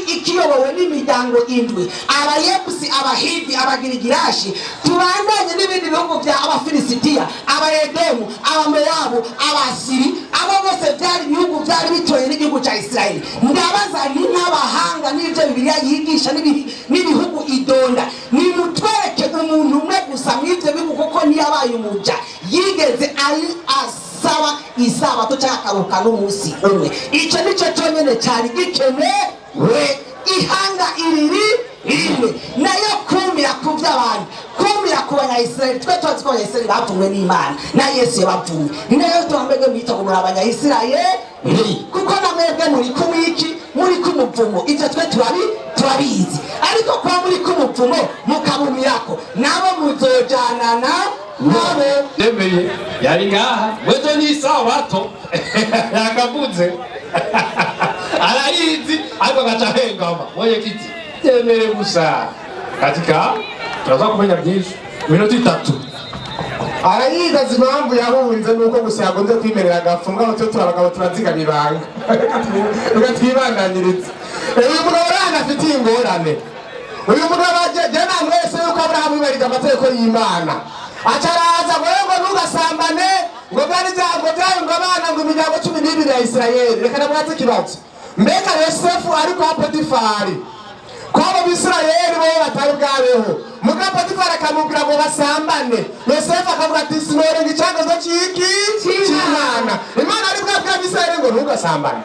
ikiyobowe n'imiryango 7: Abayebusi, Abahivi, Abagirigirashi, tubandanye n'ibindi bihugu bya Abafilisitiya, Abayedomu, Abamowabu, Abasiri. Abo bose byari ibihugu byari bituranye n'igihugu ca Isirayeli. Ndabaza ni n'abahanga n'ivyo Bibiliya yigisha n'ibihugu idonda, ni mutwereke umuntu umwe gusa mw'ivyo bihugu kuko ntiyabaye umuja yigeze asaba isabato cyangwa akaruhuka n'umunsi umwe. Ico nico cyonyene cyari gikenewe. Ihanga rimwe nayo kumira ku by'abantu, kumira ku Banyayisirayeli. Twe tuzi ko Abanyayisirayeli bavumwe n'Imana na Yesu yabavumwe, ni nayo twambege mwita ngo muri Abanyayisirayeli kuko namwebwe muri kumiki, muri kumuvumo. Ivyo twe turabizi, ariko kwa muri kumuvumo mukabumirako nabo muzojana nabo. Nemeye yari ngaha wezo ni isabato yakavuze arayizi ariko gacahengama moye kiti temere gusa katika turaza kumenya byinshi minota 3 arayizi azi impamvu yahunze nuko gusa yagonze kwimerera agafunga aho turabagabo turazigama ibanga ugatwibandaniriza. Uyu mugabo rana afite ingorane, uyu mugabo jana mwese yuko Aburahamu yubahiriza amategeko y'Imana, acaraza ngo ntugasambane, ngo byari ngo abana ngo imiryango 12 ya Isirayeli. Reka namwaze ikibazo, mbega Yosefu ari kwa Potifari, kwabo Bisirayeli bo batari bwabeho, muga Potifari akamubwira ngo basambane. Yosefu akavuga ati sinore ngicagazo cy'Imana. Imana ari bwa Bisirayeli ngo ntugasambane.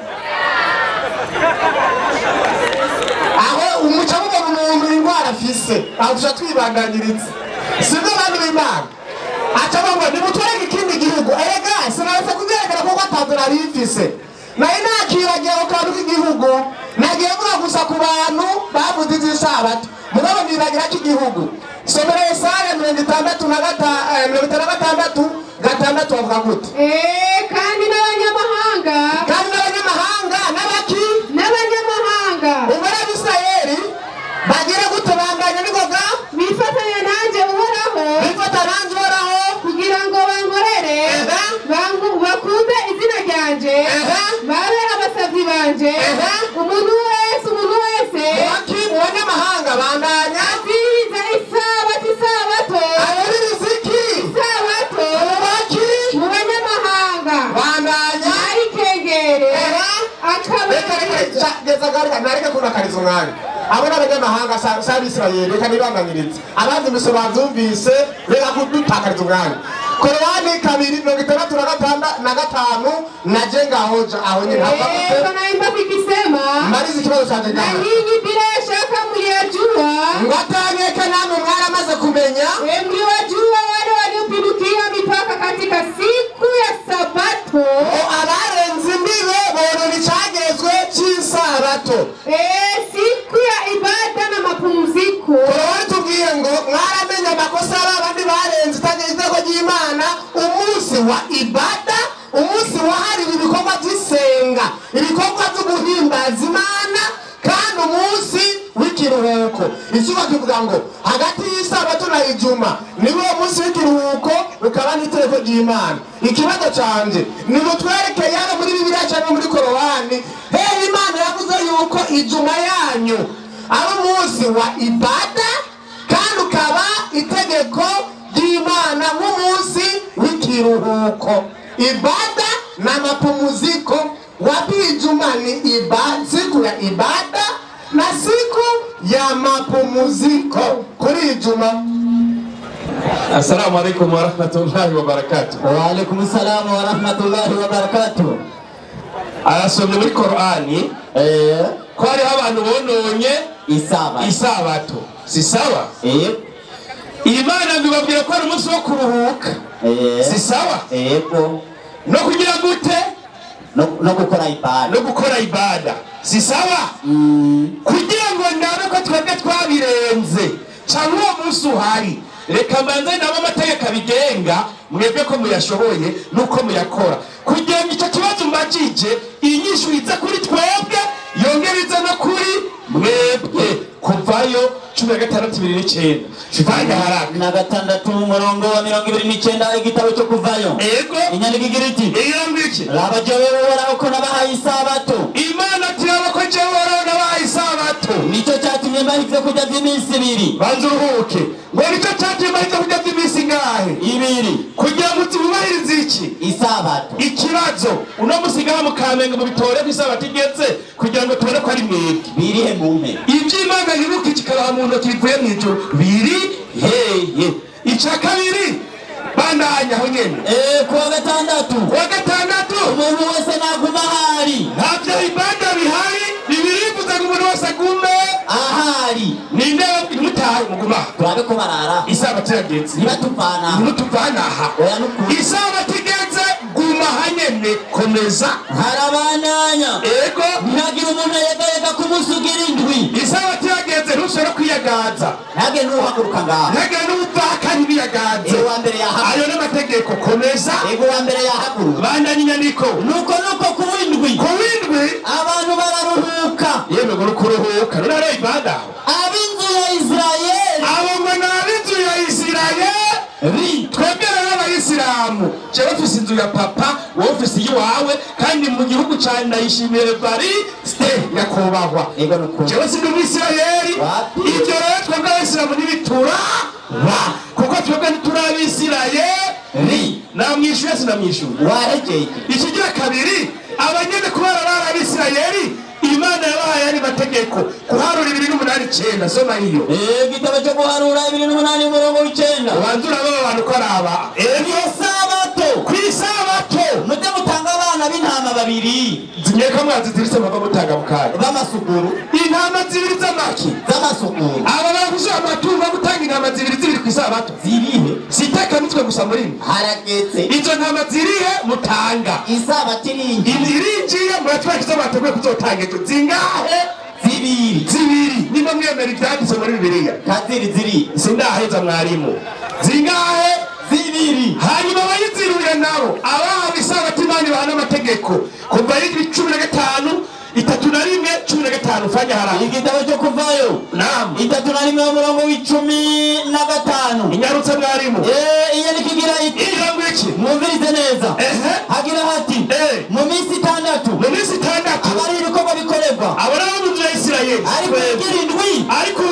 Aho umuca umuntu ingwara afise aho dusha twibandanyiriza, sibyo abantu b'Imana. Acaba ngo nimutwereke ikindi gihugu. Erega sinaretse kuzerekana ko atazora rifise nayo nakiragiye ukandi igihugu gihugu nagiye mvuga gusa ku bantu bavuze iz'isabato mugabo nibagira cy'igihugu somero Yesaya 66 bavuga gute kandi n'abanyamahanga n'abaki n'abanyamahanga ubara Isirayeli bagira gute banganya n'ingoga bifatanya nanjye uhoraho kugira ngo bankorere bakunde izina ryanjye babe abasabyi banje umuntu wese abanyamahanga bandanya aziza isabato mu banyamahanga bandanya ari kengere nareke kunakariza umwanya abo n'abanyamahanga si abisirayeli reka nibanganirize abandi imisoro babyumvise reka kudutakariza umwanya Korowani 2:65 naje ngahoja aho nyine naimba vikisema maliza ikibazo cyanjye na nyinyi bila shaka mliyajua ngatangeka namwe mwaramaze kumenya mliwajua wale waliopindukia mipaka katika siku ya Sabato abarenze imbibe borora icyagezwe cy'isabato siku ya ibada na mapumziko tubwiye ngo mwaramenye amakosa y'abandi barenze itagezeko ry'Imana umunsi wa ibada umunsi wahariwe ibikorwa by'isenga ibikorwa byo guhimbaza Imana kandi umunsi w'ikiruhuko ikigo kivuga ngo hagati y'isabato na ijuma niwo munsi w'ikiruhuko ukaba n'itegeko ry'Imana ikibazo canje ni mutwereke yano muri Bibiliya cyangwa muri Korowani Imana yavuze yuko ijuma yanyu ari umunsi wa ibada kandi ukaba itegeko ry'Imana nk'umunsi w'ikiruhuko ibada na mapumziko wapi ijuma ni siku ya ibada na siku ya mapumziko kuri ijuma. Assalamu alaikum wa rahmatullahi wa barakatuh. Wa alaikum salam wa rahmatullahi wa barakatuh. Arasomye muri Korani ko hari abantu bononye isabato si sawa Imana bibabwira ko ari umunsi wo kuruhuka si sawa no kugira gute no gukora ibada si sawa kugira ngo ndabe ko twebwe twabirenze cyangwa uwo munsi uhari reka mbanze nabo amategeko abigenga mwebwe ko muyashoboye nuko muyakora kugira ngo icyo kibazo mbajije inyishu iza kuri twebwe yongereza no kuri mwebwe kuvayo 16:29 shifanya haraka na 6:29 igitabo cyo kuvayo inyandiko igira iti rabajowe bora uko nabahaye isabato Imana tiraba ko jewora nabahaye isabato nicyo cyatumye mbahitse kujya iminsi 2 banzuruhuke ngo nicyo cyatumye mbahitse kujya iminsi ngahe 2 kugira ngo tubahirize iki isabato ikibazo uno musigaha mu Kamenge mu bitore kw'isabato igeze kugira ngo tubone ko ari mwebwe birihe mumpe iby'Imana yibuka kikaraha mu ntoki bivuye mu ijuru biri heye icya kabiri bandanya aho nyene kuwa gatandatu umuntu wese naguma ahari ntabyo ibada bihari bibirivuze ngo umuntu wese agume ahari ninde mutahe muguma turabe ko barara isabato yageze nibatuvana aha isabato igeze guma hanyene komeza harabananya ntihagira umuntu yegayega kumusugira indwi isabato yageze ntushobora kwiyagaza ntage n'uhaguruka ngaho ntage n'ubvaka ntibiyagaze wa mbere yahaguruka ayo n'amategeko komeza wa mbere yahaguruka bandanya inyandiko nuko kuwindwi abantu bararuhuka yemwe ngo kuruhuka rero ibada ab'inzu ya Isirayeli abo ngo n'ab'inzu ya Isirayeli twebwe n'abayisilamu jewe ufise inzu ya papa wowe ufise iyiwawe kandi mu gihugu cyane ndayishimiye Evariste yakubahwa jewe sindi umwisirayeli ibyo rero twebwe abayisilamu n'ibitura kuko twebwe ntituri abisirayeli namwishuye sinamwishuye waregeye ikigira kabiri abanyene kubara bari abisirayeli Imana yabahaye ari mategeko kuharura 2:8 soma hiyo igitabo cyo guharura 2:8 ubanzura aba bantu ko araba isabato kwisabato mujye mutanga abana n'intama babiri zinyeka mwazi ziritse mwava mutanga mukanya b'amasuguru intama zibiri z'amaki z'amasuguru aba bavuze amatungo gutanga intama zibiri ku isabato zirihe siteka mitwe gusa muri haragetse izo ntama zirihe mutanga isabato irinjiye irinjiye muratwakiza bateguye kuzotanga ejo zingahe zibiri nimba mwemera ibyanditse muri bibiliya ziri sindaheza mwarimu zingahe zibiri hanyuma abayiziruye nabo abahawe isabato imana ibahana amategeko kuva y'ibiri 15 3:15 fanya haraka igitabo cyo kuvayo naam 3:15 inyarutse mwarimu iyo nikigira iti irambo iki mwumvirize neza hagira hati mu minsi 6 abari ibikorwa bikorerwa abari mu nzu ya Isirayeli ariko igirindwi ariko